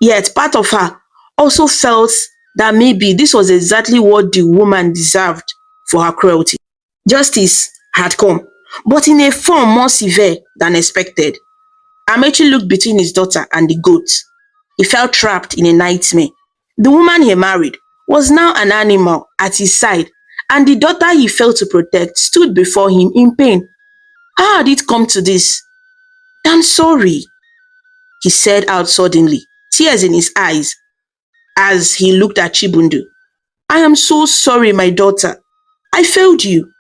Yet part of her also felt that maybe this was exactly what the woman deserved for her cruelty. Justice had come, but in a form more severe than expected. Amechi looked between his daughter and the goat. He felt trapped in a nightmare. The woman he married was now an animal at his side, and the daughter he failed to protect stood before him in pain. How had it come to this? I'm sorry, he said out suddenly, tears in his eyes as he looked at Chibundu. I am so sorry, my daughter. I failed you.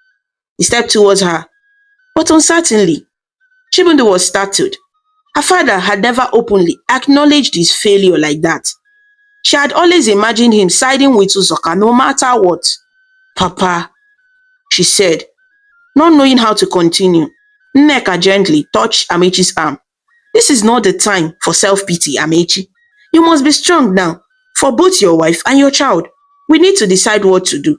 He stepped towards her, but uncertainly. Chibundu was startled. Her father had never openly acknowledged his failure like that. She had always imagined him siding with Uzoka no matter what. Papa, she said, not knowing how to continue. Nneka gently touched Amechi's arm. This is not the time for self-pity, Amechi. You must be strong now, for both your wife and your child. We need to decide what to do.